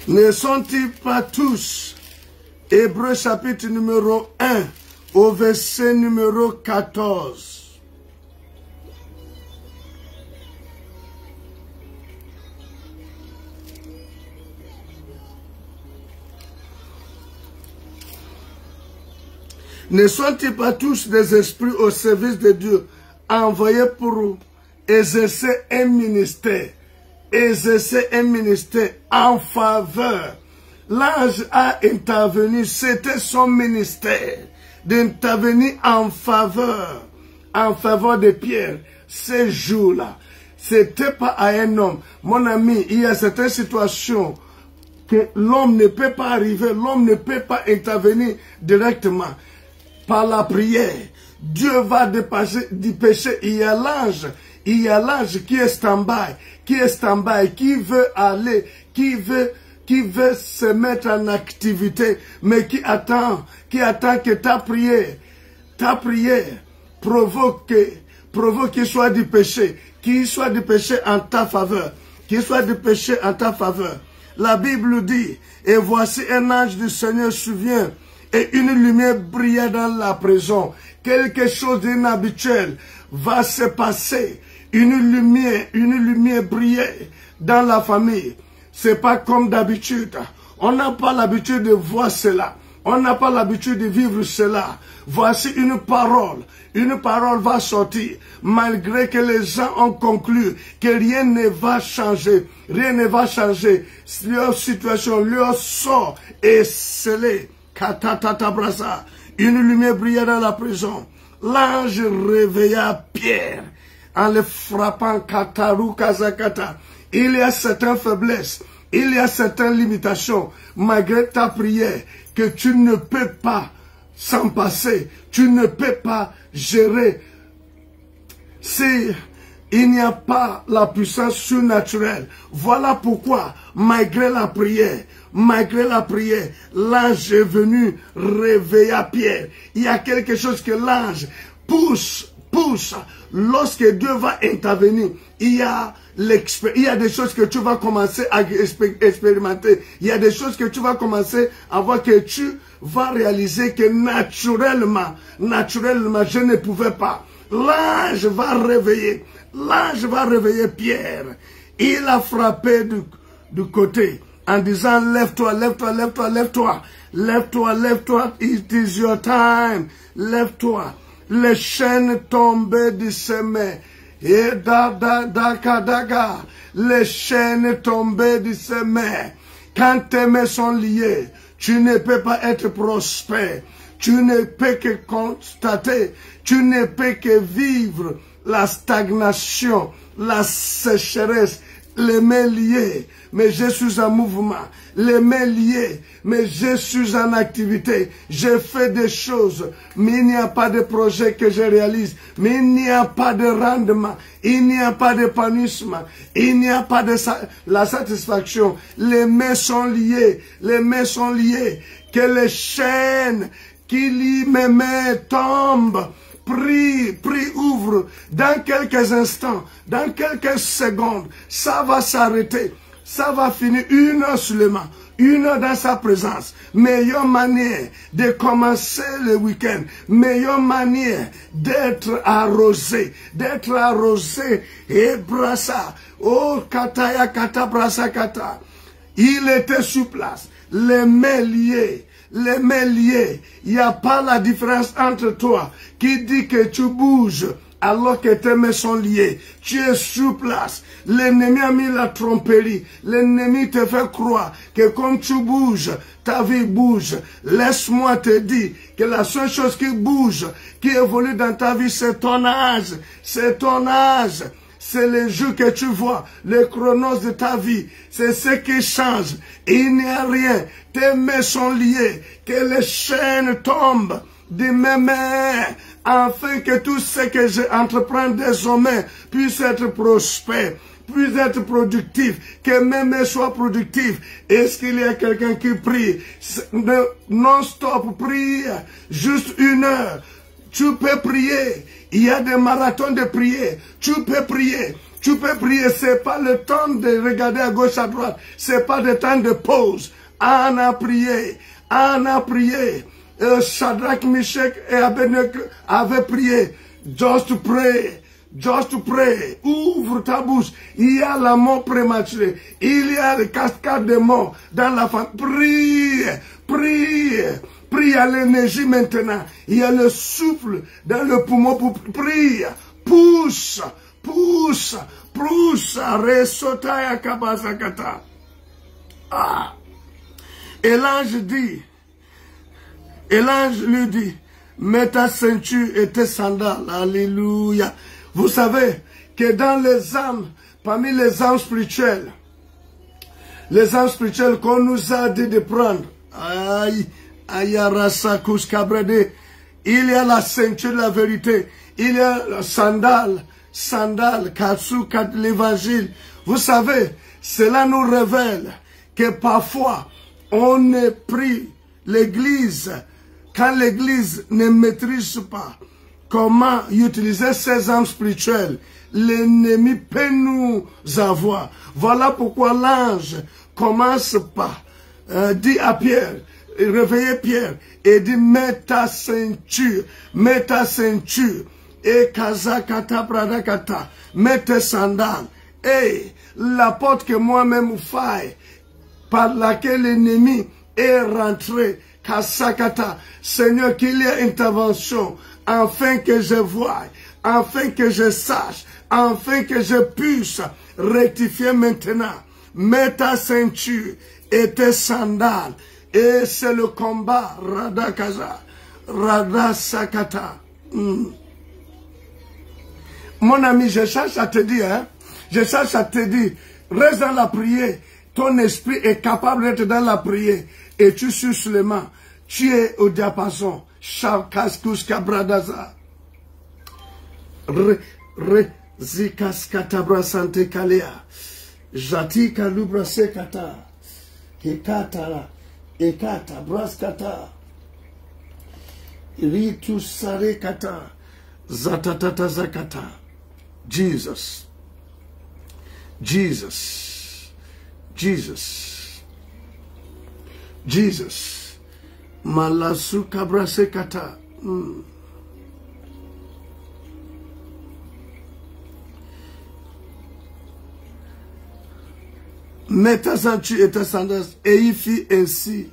Ne sont-ils pas tous? Hébreux chapitre numéro 1 au verset numéro 14. Ne sont-ils pas tous des esprits au service de Dieu, envoyés pour exercer un ministère? Exercer un ministère en faveur. L'ange a intervenu, c'était son ministère, d'intervenir en faveur de Pierre, ces jours-là. C'était pas à un homme. Mon ami, il y a certaines situations que l'homme ne peut pas arriver, l'homme ne peut pas intervenir directement. Par la prière, Dieu va dépêcher. Il y a l'ange qui est stand-by, qui veut aller, qui veut se mettre en activité, mais qui attend que ta prière provoque qu'il soit du péché, en ta faveur, La Bible dit, et voici un ange du Seigneur survient, et une lumière brillait dans la prison. Quelque chose d'inhabituel va se passer. Une lumière brillait dans la famille. C'est pas comme d'habitude. On n'a pas l'habitude de voir cela. On n'a pas l'habitude de vivre cela. Voici une parole. Une parole va sortir. Malgré que les gens ont conclu que rien ne va changer. Rien ne va changer. Leur situation, leur sort est scellé. Katatatabrasa. Une lumière brillait dans la prison. L'ange réveilla Pierre en le frappant Kataru Kazakata. Il y a certaines faiblesses, il y a certaines limitations, malgré ta prière, que tu ne peux pas s'en passer. Tu ne peux pas gérer. Si il n'y a pas la puissance surnaturelle, voilà pourquoi, malgré la prière, l'ange est venu réveiller Pierre. Il y a quelque chose que l'ange pousse. Lorsque Dieu va intervenir, il y a des choses que tu vas commencer à expérimenter. Il y a des choses que tu vas commencer à voir, que tu vas réaliser que naturellement, je ne pouvais pas. L'ange va réveiller Pierre. Il a frappé du côté en disant, lève-toi, it is your time, lève-toi. Les chaînes tombaient de ses mains. Et les chaînes tombaient de ses mains. Quand tes mains sont liées, tu ne peux pas être prospère. Tu ne peux que constater, tu ne peux que vivre la stagnation, la sécheresse, les mains liées, mais je suis en mouvement, les mains liées, mais je suis en activité, je fais des choses, mais il n'y a pas de projet que je réalise, mais il n'y a pas de rendement, il n'y a pas d'épanouissement, il n'y a pas de la satisfaction, les mains sont liées, que les chaînes qui lient mes mains tombent. Prie, ouvre. Dans quelques instants, dans quelques secondes, ça va s'arrêter. Ça va finir 1 heure seulement. 1 heure dans sa présence. Meilleure manière de commencer le week-end. Meilleure manière d'être arrosé. Et brassa. Oh, kataya, kata, brassa, kata. Il était sur place. Les mains liées. Il n'y a pas la différence entre toi qui dit que tu bouges alors que tes mains sont liées. Tu es sur place. L'ennemi a mis la tromperie. L'ennemi te fait croire que comme tu bouges, ta vie bouge. Laisse-moi te dire que la seule chose qui bouge, qui évolue dans ta vie, c'est ton âge. C'est ton âge. C'est les jours que tu vois, les chronos de ta vie. C'est ce qui change. Il n'y a rien. Tes mains sont liées. Que les chaînes tombent de mes mains. Afin que tout ce que j'entreprends désormais puisse être prospère, puisse être productif. Que mes mains soient productives. Est-ce qu'il y a quelqu'un qui prie? Non-stop, prie. Juste 1 heure. Tu peux prier. Il y a des marathons de prière. Tu peux prier. C'est pas le temps de regarder à gauche, à droite. C'est pas le temps de pause. On a prié. Shadrach, Meshach et Abednego avaient prié. Just pray. Ouvre ta bouche. Il y a la mort prématurée. Il y a les cascades de mort dans la famille. Prie à l'énergie maintenant. Il y a le souffle dans le poumon pour prier. Pousse. Resotaya kabasakata. Et l'ange lui dit, mets ta ceinture et tes sandales. Alléluia. Vous savez que dans les âmes, parmi les âmes spirituelles qu'on nous a dit de prendre, il y a la ceinture de la vérité, il y a la sandale, katsu, l'évangile. Vous savez, cela nous révèle que parfois, on est pris l'église, quand l'église ne maîtrise pas comment utiliser ses âmes spirituelles, l'ennemi peut nous avoir. Voilà pourquoi l'ange commence par dit à Pierre, réveiller Pierre et dit mets ta ceinture, et kazakata pradakata, mets tes sandales. Et la porte que moi-même faille, par laquelle l'ennemi est rentré, kazakata, Seigneur, qu'il y ait intervention, afin que je voie, afin que je sache, afin que je puisse rectifier maintenant. Mets ta ceinture et tes sandales. Et c'est le combat, Radakaza, Radasakata. Mon ami, je cherche à te dire, reste dans la prière. Ton esprit est capable d'être dans la prière. Et tu suis seulement Tu es au diapason. Shakaskus kabradaza. Zikas katabra sante kalea. Jati kalubra sekata. Ekata. Ekata braskata. Ritu sare kata. Zatatata zakata. Jesus. Jesus. Jesus. Jesus. Malasu kabra sekata. Mets ta ceinture et ta sandale et y fit ainsi.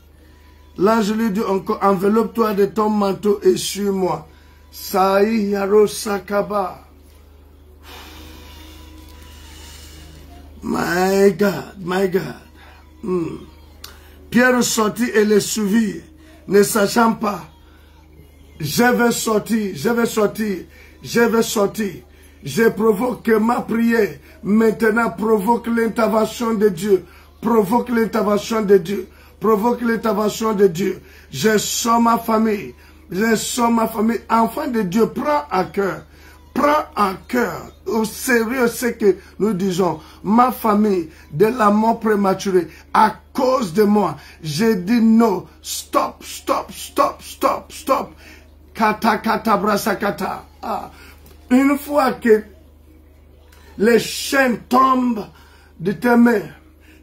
L'ange lui dit encore, enveloppe-toi de ton manteau et suis-moi. Saï yaro sakaba. My God, my God. Pierre sortit et les suivit, ne sachant pas. Je vais sortir, je vais sortir, je vais sortir. Je provoque ma prière. Maintenant, provoque l'intervention de Dieu. Provoque l'intervention de Dieu. Provoque l'intervention de Dieu. Je sors ma famille. Je sors ma famille. Enfant de Dieu, prends à cœur. Prends à cœur. Au sérieux ce que nous disons. Ma famille, de la mort prématurée, à cause de moi. Je dis non. Stop, stop, stop, stop, stop. Kata, kata, brasa, kata. Une fois que les chaînes tombent de tes mains,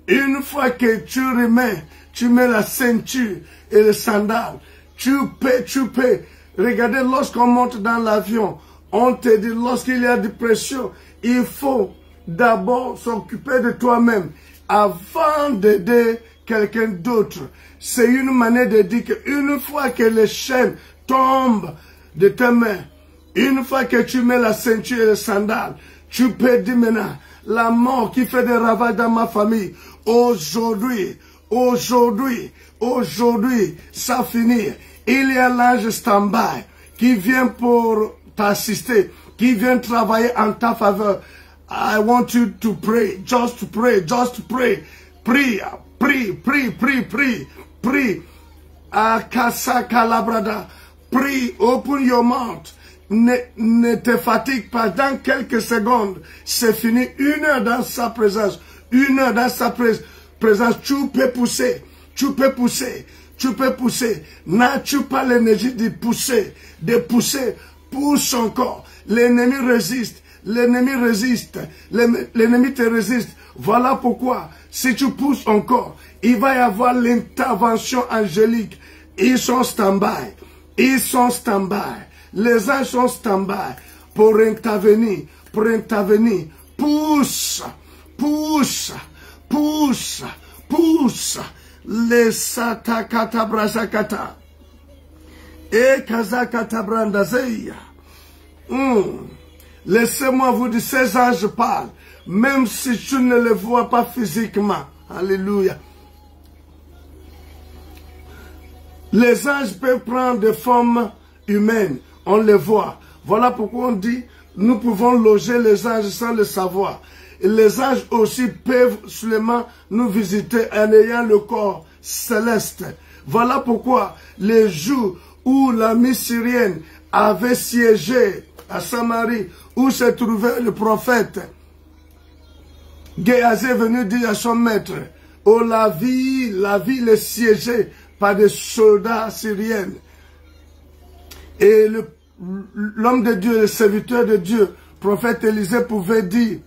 une fois que tu remets, tu mets la ceinture et les sandales, tu peux. Regardez, lorsqu'on monte dans l'avion, on te dit, lorsqu'il y a des pressions, il faut d'abord s'occuper de toi-même avant d'aider quelqu'un d'autre. C'est une manière de dire qu'une fois que les chaînes tombent de tes mains, une fois que tu mets la ceinture et les sandales, tu peux dire maintenant, la mort qui fait des ravages dans ma famille, aujourd'hui, ça finit. Il y a l'ange stand-by qui vient pour t'assister, qui vient travailler en ta faveur. I want you to pray, just to pray, just to pray. Prie. Akasa kalabrada. Prie, open your mouth. Ne te fatigue pas, dans quelques secondes, c'est fini. 1 heure dans sa présence, 1 heure dans sa présence, tu peux pousser, n'as-tu pas l'énergie de pousser, pousse encore. L'ennemi résiste, l'ennemi te résiste. Voilà pourquoi, si tu pousses encore, il va y avoir l'intervention angélique. Ils sont stand-by. Les anges sont stand-by pour intervenir. Pousse. Les satakata brasakata. Et kazakata brandazeya. Laissez-moi vous dire, ces anges parlent, même si tu ne les vois pas physiquement. Alléluia. Les anges peuvent prendre des formes humaines. On les voit. Voilà pourquoi on dit, nous pouvons loger les anges sans le savoir. Et les anges aussi peuvent seulement nous visiter en ayant le corps céleste. Voilà pourquoi les jours où l'armée syrienne avait siégé à Samarie, où se trouvait le prophète, Géasi est venu dire à son maître, oh la ville est siégée par des soldats syriens. Et l'homme de Dieu, le serviteur de Dieu, prophète Élisée pouvait dire,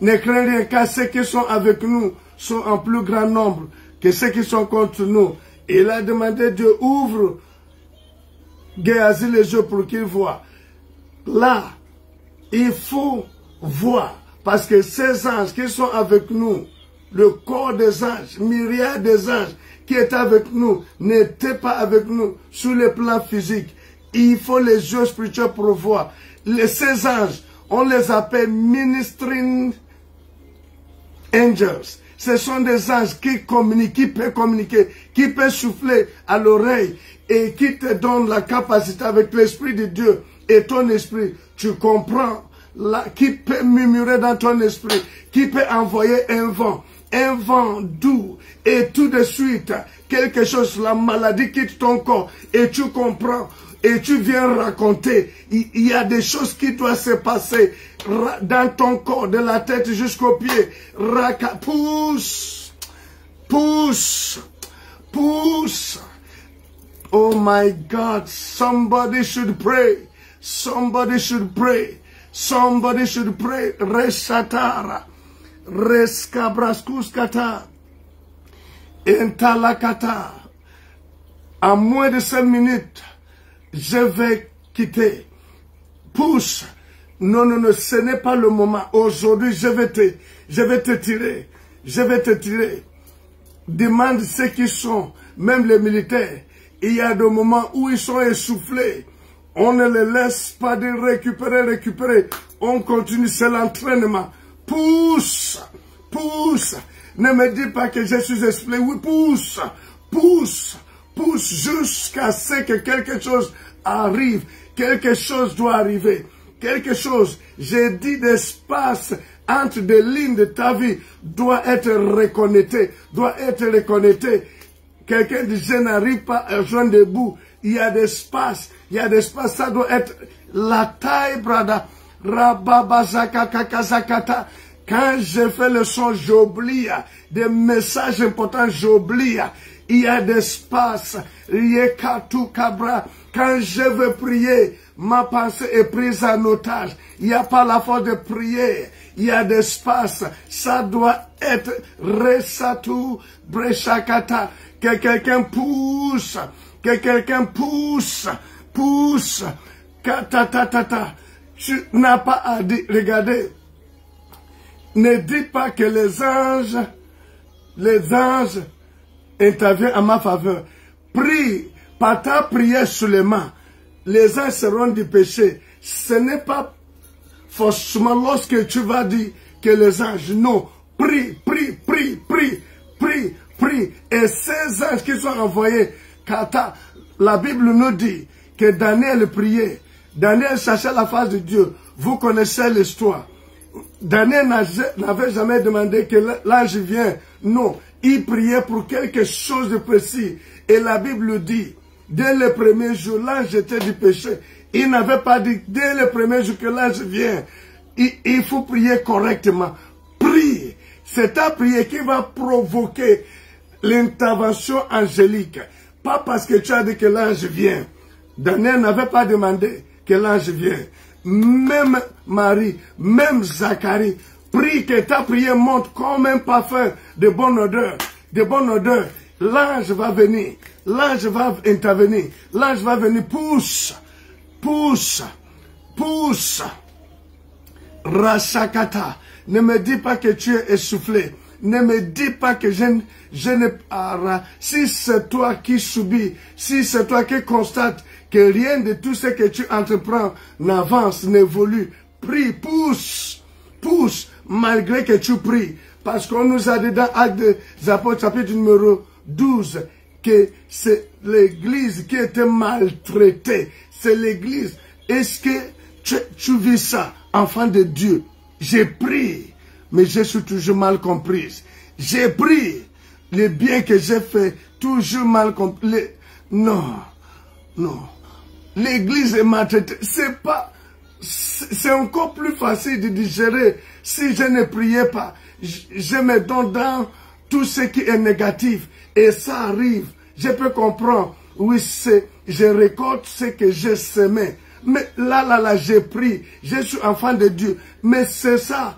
ne crains rien, car ceux qui sont avec nous sont en plus grand nombre que ceux qui sont contre nous. Et il a demandé, Dieu ouvre Géasi les yeux pour qu'il voie. Là, il faut voir, parce que ces anges qui sont avec nous, le corps des anges, myriades des anges qui étaient avec nous, n'étaient pas avec nous sur le plan physique. Il faut les yeux spirituels pour voir. Ces anges, on les appelle ministering angels. Ce sont des anges qui communiquent, qui peuvent communiquer, qui peuvent souffler à l'oreille et qui te donnent la capacité avec l'Esprit de Dieu et ton esprit. Tu comprends, qui peut murmurer dans ton esprit, qui peut envoyer un vent un vent doux, et tout de suite, quelque chose, la maladie quitte ton corps, et tu comprends, et tu viens raconter, il y a des choses qui doivent se passer dans ton corps, de la tête jusqu'aux pieds. Pousse, pousse, pousse. Oh my God, somebody should pray. Somebody should pray. Somebody should pray. Reshatara. Reskabraskuskata. Entalakata. À moins de 5 minutes, je vais quitter. Pousse. Non, non, non, ce n'est pas le moment. Aujourd'hui, je vais te tirer. Je vais te tirer. Demande ceux qui sont, même les militaires. Il y a des moments où ils sont essoufflés. On ne les laisse pas de récupérer. On continue, c'est l'entraînement. Pousse, pousse. Ne me dis pas que je suis expliqué. Oui, pousse, pousse, pousse jusqu'à ce que quelque chose arrive. Quelque chose doit arriver. Quelque chose, j'ai dit, d'espace entre des lignes de ta vie doit être reconnecté. Quelqu'un dit, je n'arrive pas à joindre debout. Il y a d'espace. Ça doit être la taille, brada. Rababazakakakazakata. Quand je fais le son, j'oublie. Des messages importants, j'oublie. Il y a d'espace. Yekatu kabra. Quand je veux prier, ma pensée est prise en otage. Il n'y a pas la force de prier. Il y a d'espace. Ça doit être resatu breshakata. Que quelqu'un pousse. Que quelqu'un pousse. Pousse. Katatatata. Tu n'as pas à dire. Regardez. Ne dis pas que les anges interviennent en ma faveur. Prie. Par ta prière seulement, les anges seront du péché. Ce n'est pas forcément lorsque tu vas dire que les anges, non. Prie. Et ces anges qui sont envoyés, Kata, la Bible nous dit que Daniel priait. Daniel cherchait la face de Dieu. Vous connaissez l'histoire. Daniel n'avait jamais demandé que l'ange vienne. Non, il priait pour quelque chose de précis. Et la Bible dit, dès le premier jour, l'ange était du péché. Il n'avait pas dit dès le premier jour que l'ange vient. Il faut prier correctement. Prie. C'est ta prière qui va provoquer l'intervention angélique. Pas parce que tu as dit que l'ange vient. Daniel n'avait pas demandé que l'ange vienne. Même Marie, même Zacharie, prie que ta prière monte comme un parfum de bonne odeur. De bonne odeur. L'ange va venir. L'ange va intervenir. L'ange va venir. Pousse. Pousse. Pousse. Rashakata. Ne me dis pas que tu es essoufflé. Ne me dis pas que je ne... Si c'est toi qui subis, si c'est toi qui constates que rien de tout ce que tu entreprends n'avance, n'évolue, prie, pousse, pousse, malgré que tu pries. Parce qu'on nous a dit dans Actes des Apôtres, chapitre numéro 12, que c'est l'église qui était maltraitée. C'est l'église. Est-ce que tu vis ça, enfant de Dieu? J'ai pris, mais je suis toujours mal comprise. J'ai pris le bien que j'ai fait, toujours mal compris. Non, non. L'église est maltraitée. C'est encore plus facile de digérer si je ne priais pas. Je me donne dans tout ce qui est négatif. Et ça arrive. Je peux comprendre. Oui, je récolte ce que j'ai semé. Mais là, j'ai pris. Je suis enfant de Dieu. Mais c'est ça.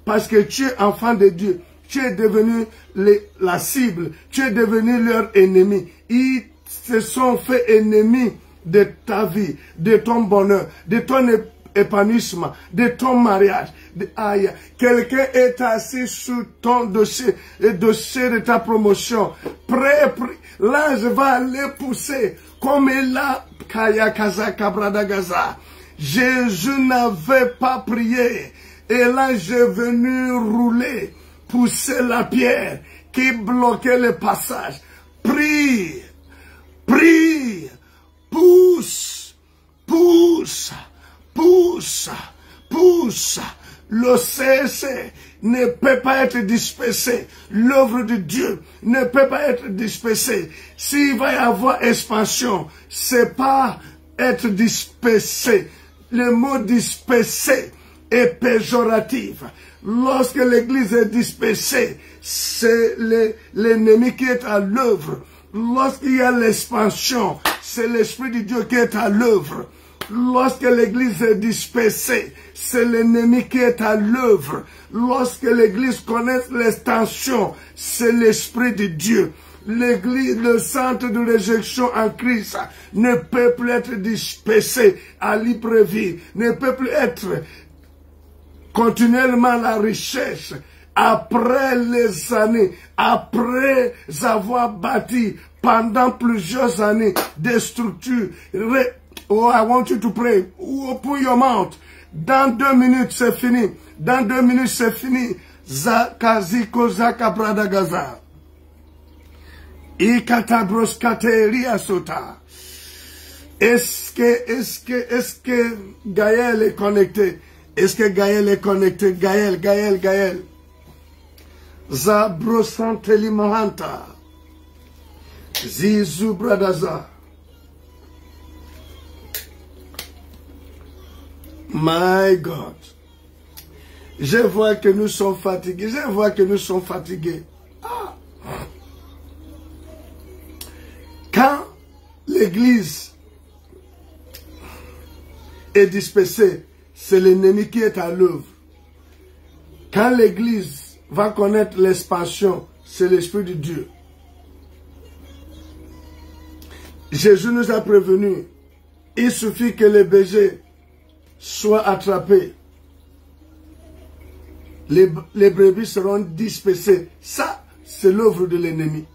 Parce que tu es enfant de Dieu. Tu es devenu la cible. Tu es devenu leur ennemi. Ils se sont fait ennemis de ta vie, de ton bonheur, de ton épanouissement, de ton mariage. Quelqu'un est assis sous ton dossier, le dossier de ta promotion. Prêt, l'ange va aller pousser comme il a Kaya Kaza Kabradagaza. Jésus n'avait pas prié. Et l'ange est venu rouler, pousser la pierre qui bloquait le passage. Prie, prie, pousse, pousse, pousse, pousse. Le CC, ne peut pas être dispersée. L'œuvre de Dieu ne peut pas être dispersée. S'il va y avoir expansion, c'est pas être dispersé. Le mot dispersé est péjoratif. Lorsque l'église est dispersée, c'est l'ennemi qui est à l'œuvre. Lorsqu'il y a l'expansion, c'est l'Esprit de Dieu qui est à l'œuvre. Lorsque l'église est dispersée, c'est l'ennemi qui est à l'œuvre. Lorsque l'église connaît l'extension, c'est l'Esprit de Dieu. L'église, le centre de réjection en Christ, ne peut plus être dispersé à l'imprévu, ne peut plus être continuellement à la recherche. Après les années, après avoir bâti pendant plusieurs années des structures, oh, I want you to pray. Open your mouth. Dans 2 minutes, c'est fini. Dans 2 minutes, c'est fini. Zakaziko zakabradagaza. Ikatabroskateria sota. Est-ce que Gaël est connecté? Est-ce que Gaël est connecté? Gaël. Zabrosanteli mahanta. Zizu bradaza. My God. Je vois que nous sommes fatigués. Ah. Quand l'église est dispersée, c'est l'ennemi qui est à l'œuvre. Quand l'église va connaître l'expansion, c'est l'Esprit de Dieu. Jésus nous a prévenus. Il suffit que les bergers soient attrapés. Les brebis seront dispersées. Ça, c'est l'œuvre de l'ennemi.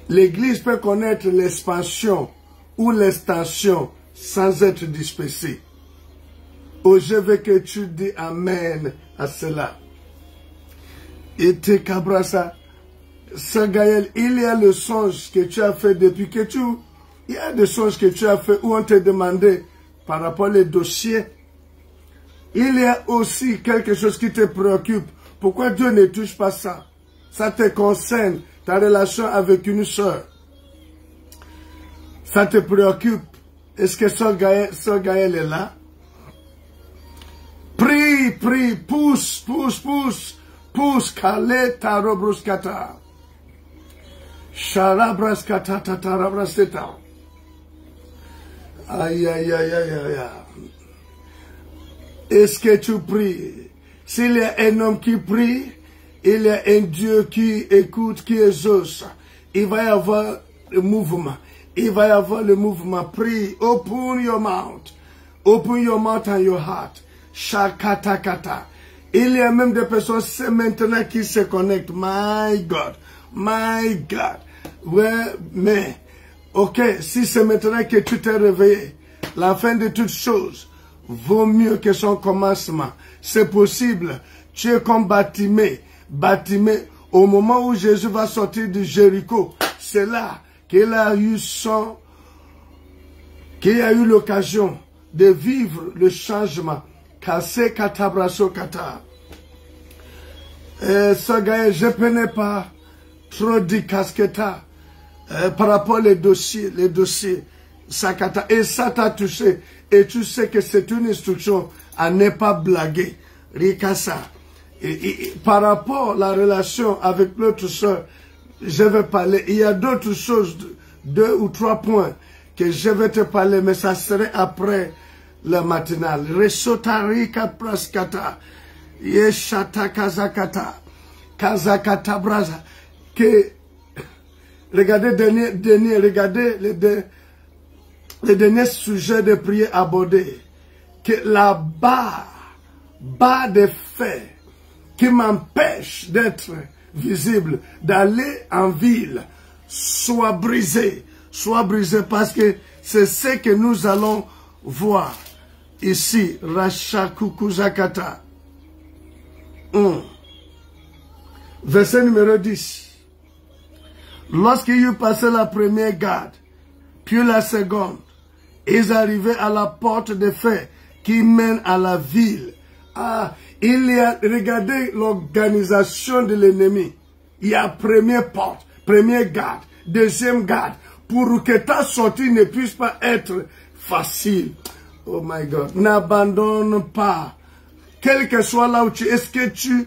L'église peut connaître l'expansion ou l'extension sans être dispersée. Oh, je veux que tu dis Amen à cela. Et te cabrassa, Sœur Gaël, il y a le songe que tu as fait depuis que il y a des songes que tu as fait où on t'a demandé par rapport aux dossiers. Il y a aussi quelque chose qui te préoccupe. Pourquoi Dieu ne touche pas ça? Ça te concerne, ta relation avec une sœur. Ça te préoccupe. Est-ce que Sœur Gaël est là? Prie, pousse, kale tarobruskata. Sharabraskata tatarabrasteta. Aïe. Est-ce que tu pries? S'il y a un homme qui prie, il y a un Dieu qui écoute, qui exauce. Il va y avoir le mouvement. Prie. Open your mouth. Open your mouth and your heart. Shakatakata. Il y a même des personnes maintenant qui se connectent. My God. Ouais, mais, ok, si c'est maintenant que tu t'es réveillé, la fin de toutes choses vaut mieux que son commencement. C'est possible. Tu es comme Bartimée. Au moment où Jésus va sortir de Jéricho, c'est là qu'il a eu l'occasion de vivre le changement. Kase katabraso kata. Sœur Gaël, je ne connais pas trop de casqueta par rapport aux dossiers, Sakata. Et ça t'a touché. Et tu sais que c'est une instruction à ne pas blaguer. Rikasa. Et par rapport à la relation avec l'autre soeur, je vais parler. Il y a d'autres choses, 2 ou 3 points que je vais te parler, mais ça serait après le matinal. Resotarika praskata. Yeshata kazakata. Kazakata braza. Que, regardez les derniers sujets de prière abordés. Que la barre de fer qui m'empêche d'être visible, d'aller en ville, soit brisée parce que c'est ce que nous allons voir ici. Rachakukuzakata. Verset numéro 10. Lorsqu'ils eurent passé la première garde, puis la seconde, ils arrivaient à la porte de fer qui mène à la ville. Ah, il y a, regardez l'organisation de l'ennemi. Il y a première porte, première garde, deuxième garde, pour que ta sortie ne puisse pas être facile. Oh my God, n'abandonne pas. Quel que soit là où tu es, est-ce que tu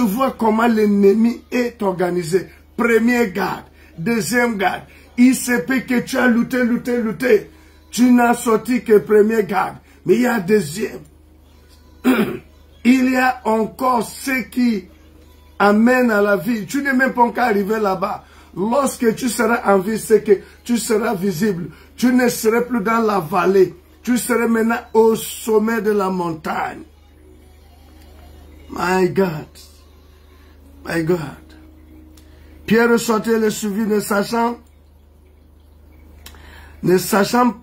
vois comment l'ennemi est organisé. Première garde, deuxième garde. Il se peut que tu as lutté. Tu n'as sorti que première garde. Mais il y a deuxième. Il y a encore ce qui amène à la vie. Tu n'es même pas encore arrivé là-bas. Lorsque tu seras en vie, c'est que tu seras visible. Tu ne seras plus dans la vallée. Tu seras maintenant au sommet de la montagne. My God. My God. Pierre sortait le suivi ne sachant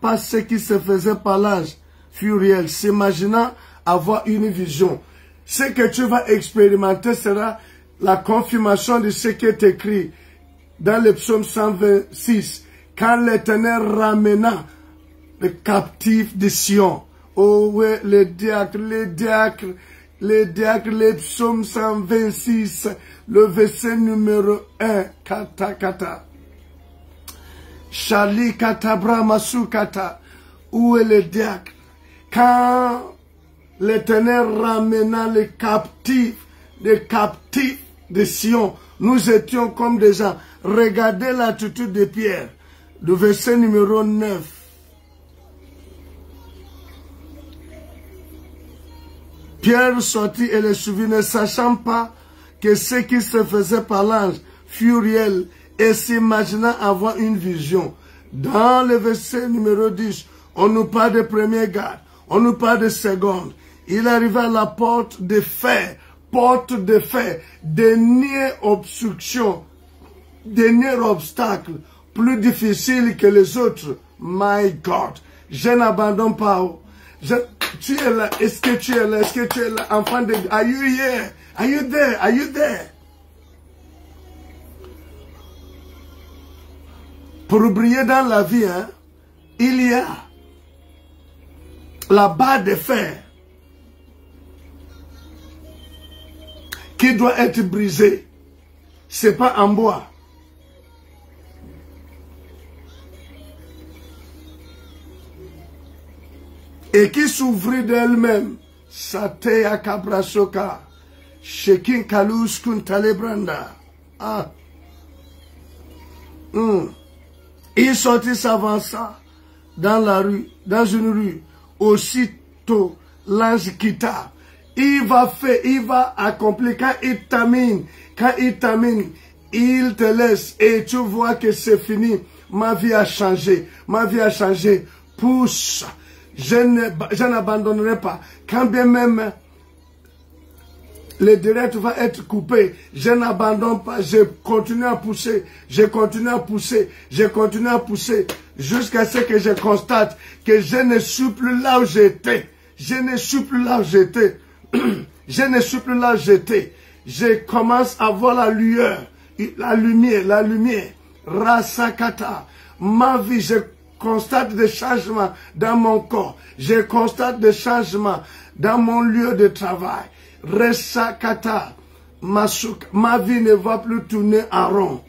pas ce qui se faisait par l'âge furiel, s'imaginant avoir une vision. Ce que tu vas expérimenter sera la confirmation de ce qui est écrit dans le psaume 126. Quand l'Éternel ramena les captifs de Sion. Oh oui, les diacres, le psaume 126, le verset numéro 1, kata. Charlie katabra masu kata. Où est le diacre? Quand l'Éternel ramena les captifs de Sion, nous étions comme des gens. Regardez l'attitude de Pierre, le verset numéro 9. Pierre sortit et les suivit, ne sachant pas que ce qui se faisait par l'ange fut réel et s'imaginant avoir une vision. Dans le verset numéro 10, on nous parle de première garde, on nous parle de seconde. Il arriva à la porte de fer, dernière obstruction, dernier obstacle, plus difficile que les autres. My God, je n'abandonne pas. Tu es là, est-ce que tu es là, enfant de... Are you here? Are you there? Are you there? Pour briller dans la vie, hein, il y a la barre de fer qui doit être brisée. C'est pas en bois. Et qui s'ouvrit d'elle-même. Sateya kabrasoka. Shekin kalus kuntalebranda. Ah. Il sortit, s'avança dans la rue, dans une rue. Aussitôt, l'ange quitta. Il va accomplir. Quand il termine, il te laisse et tu vois que c'est fini. Ma vie a changé. Pousse. Je n'abandonnerai pas. Quand bien même le direct va être coupé, je n'abandonne pas. Je continue à pousser. Jusqu'à ce que je constate que je ne suis plus là où j'étais. Je commence à voir la lueur, la lumière. Rasakata. Ma vie, je constate des changements dans mon corps. Je constate des changements dans mon lieu de travail. Resakata. Ma vie ne va plus tourner en rond.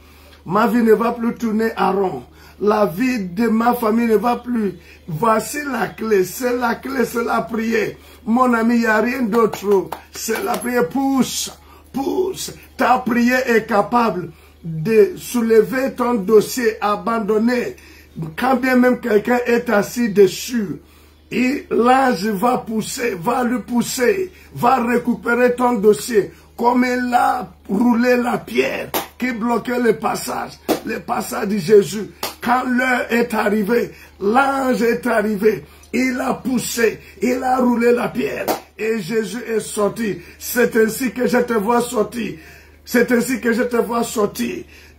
La vie de ma famille ne va plus. Voici la clé. C'est la prière. Mon ami, il n'y a rien d'autre. C'est la prière. Pousse. Ta prière est capable de soulever ton dossier abandonné. Quand bien même quelqu'un est assis dessus, l'ange va lui pousser, va récupérer ton dossier, comme il a roulé la pierre qui bloquait le passage de Jésus. Quand l'heure est arrivée, l'ange est arrivé, il a poussé, il a roulé la pierre et Jésus est sorti. C'est ainsi que je te vois sortir.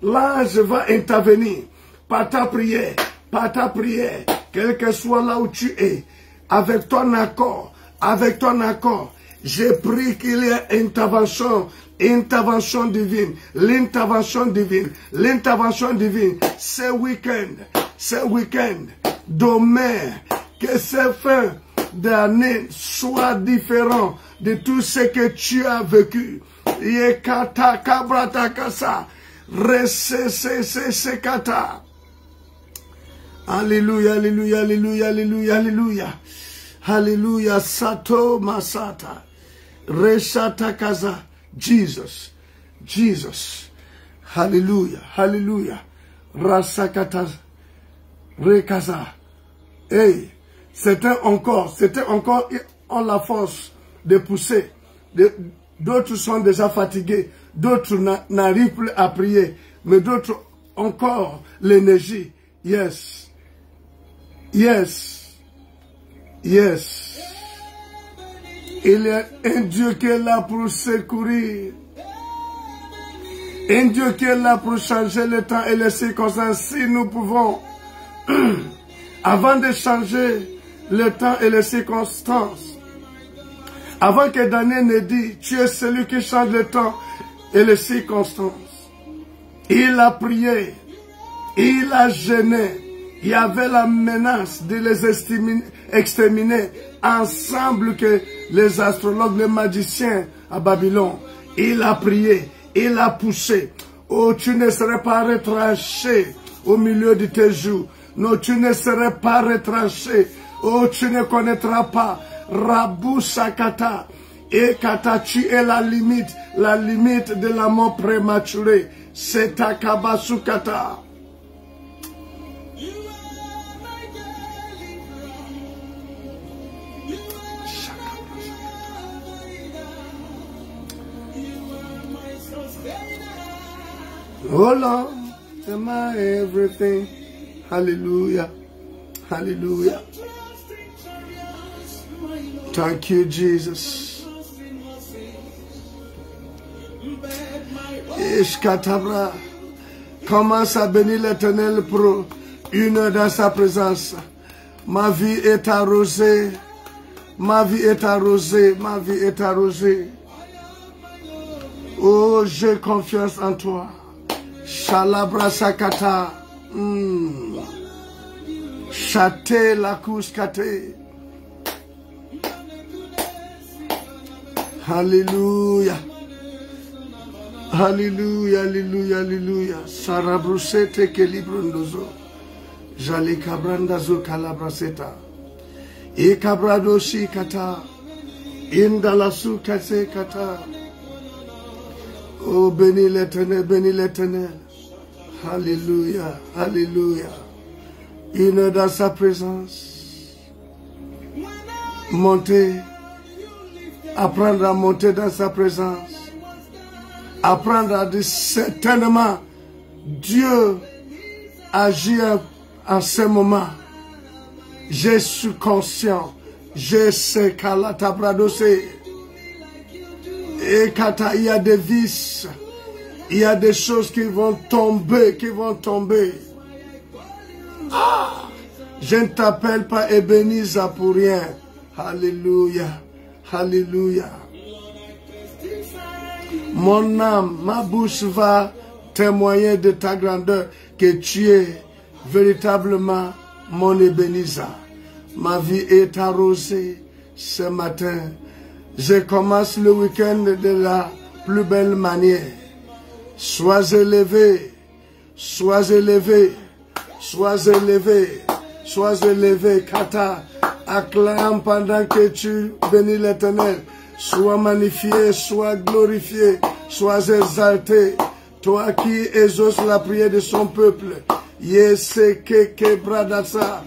L'ange va intervenir. Par ta prière, quel que soit là où tu es, avec ton accord, j'ai pris qu'il y ait intervention divine, l'intervention divine, ce week-end, demain, que c'est fin, d'année soit différent de tout ce que tu as vécu. Yekata kabrata kasa. Resese kata. Alléluia, alléluia, alléluia, alléluia, alléluia. Alléluia, sato masata. Resata kaza. Jesus, Jesus. Alléluia, alléluia. Rasakata. Rekaza. Hey, certains encore ont la force de pousser. D'autres sont déjà fatigués. D'autres n'arrivent plus à prier. Mais d'autres encore l'énergie. Yes. Yes. Yes. Il y a un Dieu qui est là pour secourir. Un Dieu qui est là pour changer le temps et les circonstances. Si nous pouvons, avant de changer le temps et les circonstances, avant que Daniel ne dise, tu es celui qui change le temps et les circonstances. Il a prié, il a jeûné. Il y avait la menace de les exterminer ensemble que les astrologues, les magiciens à Babylone. Il a prié, il a poussé. Oh, tu ne serais pas retranché au milieu de tes jours. Non, tu ne serais pas retranché. Oh, tu ne connaîtras pas. Rabou Sakata. Et Kata, tu es la limite de la mort prématurée. C'est ta Kabasukata. Oh Lord, am I everything? Hallelujah. Hallelujah. Thank you, Jesus. Ishkatabra. Commence à bénir l'Éternel pour une heure dans sa présence. Ma vie est arrosée. Ma vie est arrosée. Ma vie est arrosée. Oh, j'ai confiance en toi. Shalabra sakata. Chate la kouskate. Alléluia. Alléluia, alléluia, alléluia. Sarabrusete ke librundozo. Jali kabrandazo kalabraseta. E kabradoshi kata. Indalasu kase kata. Oh, bénis l'Éternel, bénis l'Éternel. Alléluia, alléluia. Une heure dans sa présence. Monter. Apprendre à monter dans sa présence. Apprendre à dire certainement Dieu agit en ce moment. Je suis conscient. Je sais qu'à la tabradosé. Et quand il y a des vices, il y a des choses qui vont tomber, Ah, je ne t'appelle pas Ebenezer pour rien. Alléluia, alléluia. Mon âme, ma bouche va témoigner de ta grandeur, que tu es véritablement mon Ebenezer. Ma vie est arrosée ce matin. Je commence le week-end de la plus belle manière. Sois élevé, sois élevé, sois élevé, sois élevé. Kata, acclame pendant que tu bénis l'Éternel. Sois magnifié, sois glorifié, sois exalté. Toi qui exauces la prière de son peuple. Yeseke bradasa.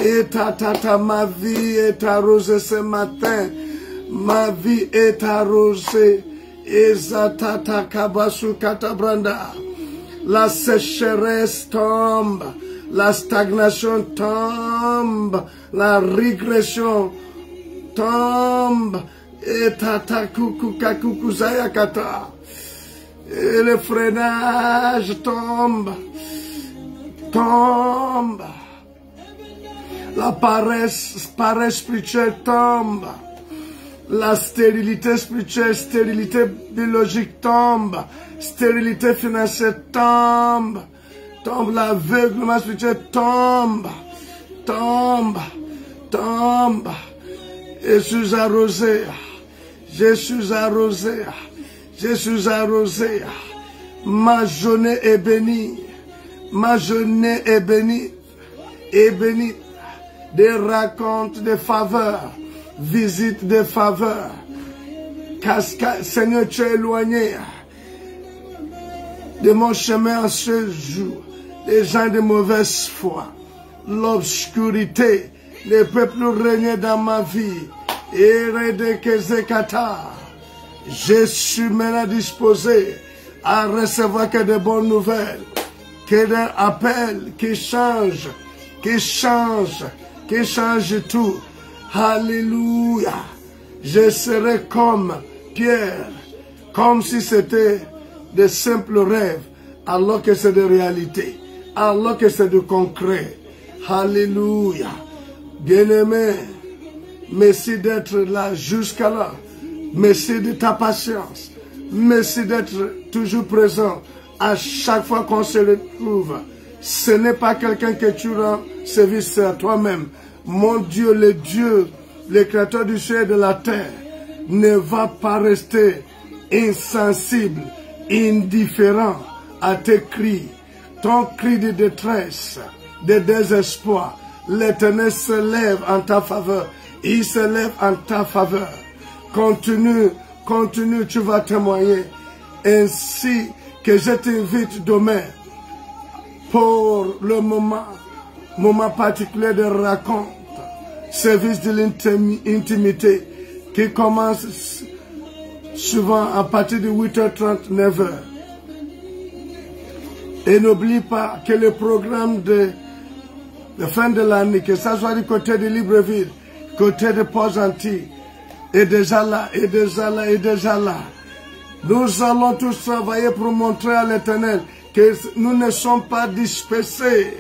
Et ta ma vie est arrosée ce matin. Ma vie est arrosée. Ezatata kabasu katabranda. La sécheresse tombe. La stagnation tombe. La régression tombe. Et tata kukuka kukuzayakata. Et le freinage tombe. Tombe. La paresse spirituelle tombe. La stérilité spirituelle, stérilité biologique tombe. Stérilité financière tombe. Tombe. L'aveuglement spirituel tombe. Tombe. Tombe. Je suis arrosé. Je suis arrosé. Je suis arrosé. Ma journée est bénie. Ma journée est bénie. Est bénie. Des racontes de faveurs. Visites de faveurs. Seigneur, tu es éloigné de mon chemin en ce jour. Les gens de mauvaise foi. L'obscurité ne peut plus régner dans ma vie. Je suis maintenant disposé à recevoir que de bonnes nouvelles, que des appels qui changent, qui changent tout. Alléluia. Je serai comme Pierre, comme si c'était de simples rêves, alors que c'est de réalité, alors que c'est de concret. Alléluia. Bien-aimé, merci d'être là jusqu'à là. Merci de ta patience. Merci d'être toujours présent à chaque fois qu'on se retrouve. Ce n'est pas quelqu'un que tu rends service à toi-même. Mon Dieu, le créateur du ciel et de la terre, ne va pas rester insensible, indifférent à tes cris. Ton cri de détresse, de désespoir, l'Éternel se lève en ta faveur. Il se lève en ta faveur. Continue, tu vas témoigner. Ainsi que je t'invite demain pour le moment particulier de raconte, service de l'intimité qui commence souvent à partir de 8h30, 9h. Et n'oublie pas que le programme de fin de l'année, que ça soit du côté de Libreville, côté de Port-Gentil, est déjà là, est déjà là, est déjà là. Nous allons tous travailler pour montrer à l'Éternel que nous ne sommes pas dispersés.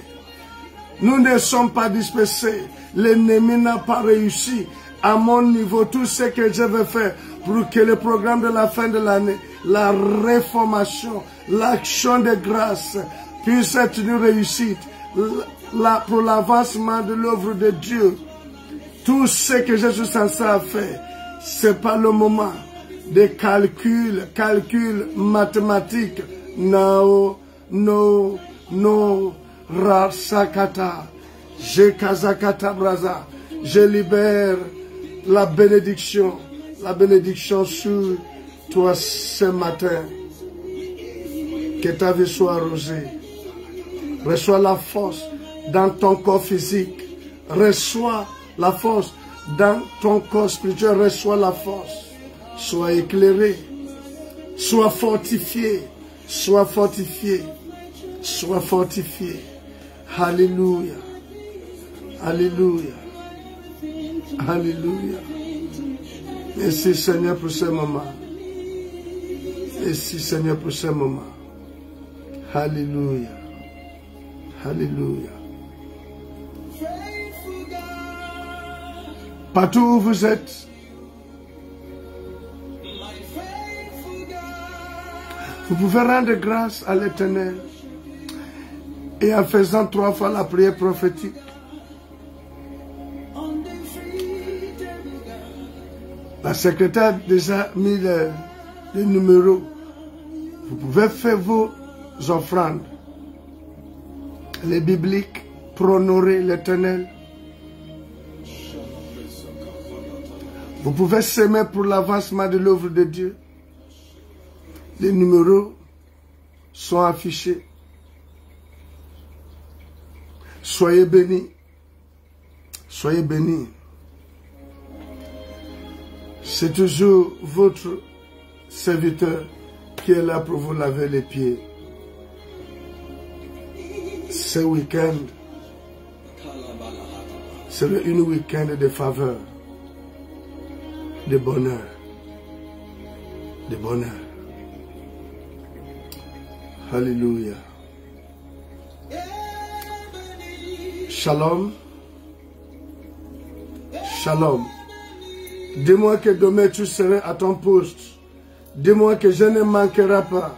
Nous ne sommes pas dispersés. L'ennemi n'a pas réussi. À mon niveau, tout ce que je veux faire pour que le programme de la fin de l'année, la réformation, l'action de grâce puisse être une réussite. Pour l'avancement de l'œuvre de Dieu, tout ce que je suis censé faire, c'est pas le moment de calcul mathématique. No, rasakata, je kazakata braza, je libère la bénédiction sur toi ce matin. Que ta vie soit arrosée. Reçois la force dans ton corps physique. Reçois la force dans ton corps spirituel. Reçois la force. Sois éclairé. Sois fortifié. Sois fortifié. Sois fortifié. Alléluia. Alléluia. Alléluia. Merci Seigneur pour ce moment. Merci Seigneur pour ce moment. Alléluia. Alléluia. Partout où vous êtes, vous pouvez rendre grâce à l'Éternel et en faisant 3 fois la prière prophétique. La secrétaire a déjà mis les numéros. Vous pouvez faire vos offrandes. Les bibliques pour honorer l'Éternel. Vous pouvez s'aimer pour l'avancement de l'œuvre de Dieu. Les numéros sont affichés. Soyez bénis. Soyez bénis. C'est toujours votre serviteur qui est là pour vous laver les pieds. Ce week-end, c'est une week-end de faveur, de bonheur, de bonheur. Alléluia. Shalom. Shalom. Dis-moi que demain tu seras à ton poste. Dis-moi que je ne manquerai pas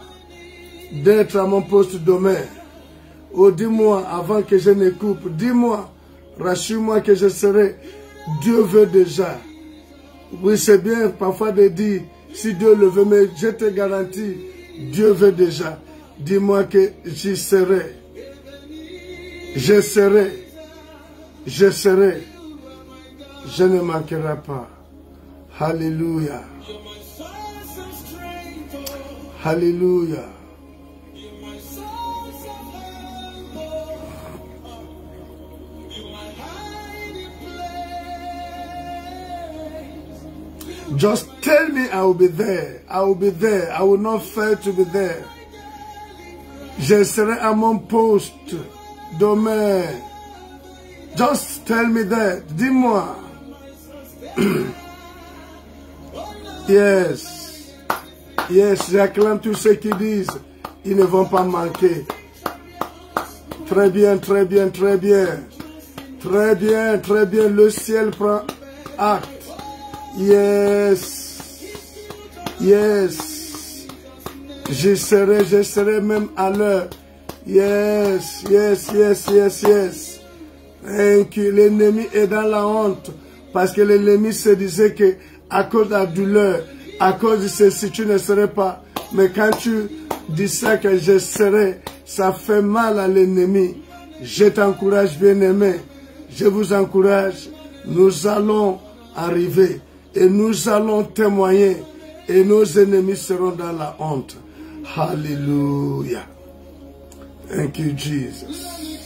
d'être à mon poste demain. Oh, dis-moi avant que je ne coupe. Dis-moi, rassure-moi que je serai. Dieu veut déjà Oui, c'est bien parfois de dire, si Dieu le veut, mais je te garantis, Dieu veut déjà. Dis-moi que j'y serai. Je serai. Je serai. Je ne manquerai pas. Alléluia. Alléluia. Just tell me I will be there. I will be there. I will not fail to be there. Je serai à mon poste demain. Just tell me that. Dis-moi. Yes. Yes, j'acclame tous ceux qui disent, ils ne vont pas manquer. Très bien, très bien, très bien. Très bien, très bien. Le ciel prend acte. Yes. Yes. Je serai même à l'heure. Yes, yes, yes, yes, yes. L'ennemi est dans la honte. Parce que l'ennemi se disait que à cause de la douleur, à cause de ceci, tu ne serais pas. Mais quand tu dis ça que je serai, ça fait mal à l'ennemi. Je t'encourage, bien-aimé. Je vous encourage. Nous allons arriver. Et nous allons témoigner. Et nos ennemis seront dans la honte. Hallelujah. Thank you, Jesus.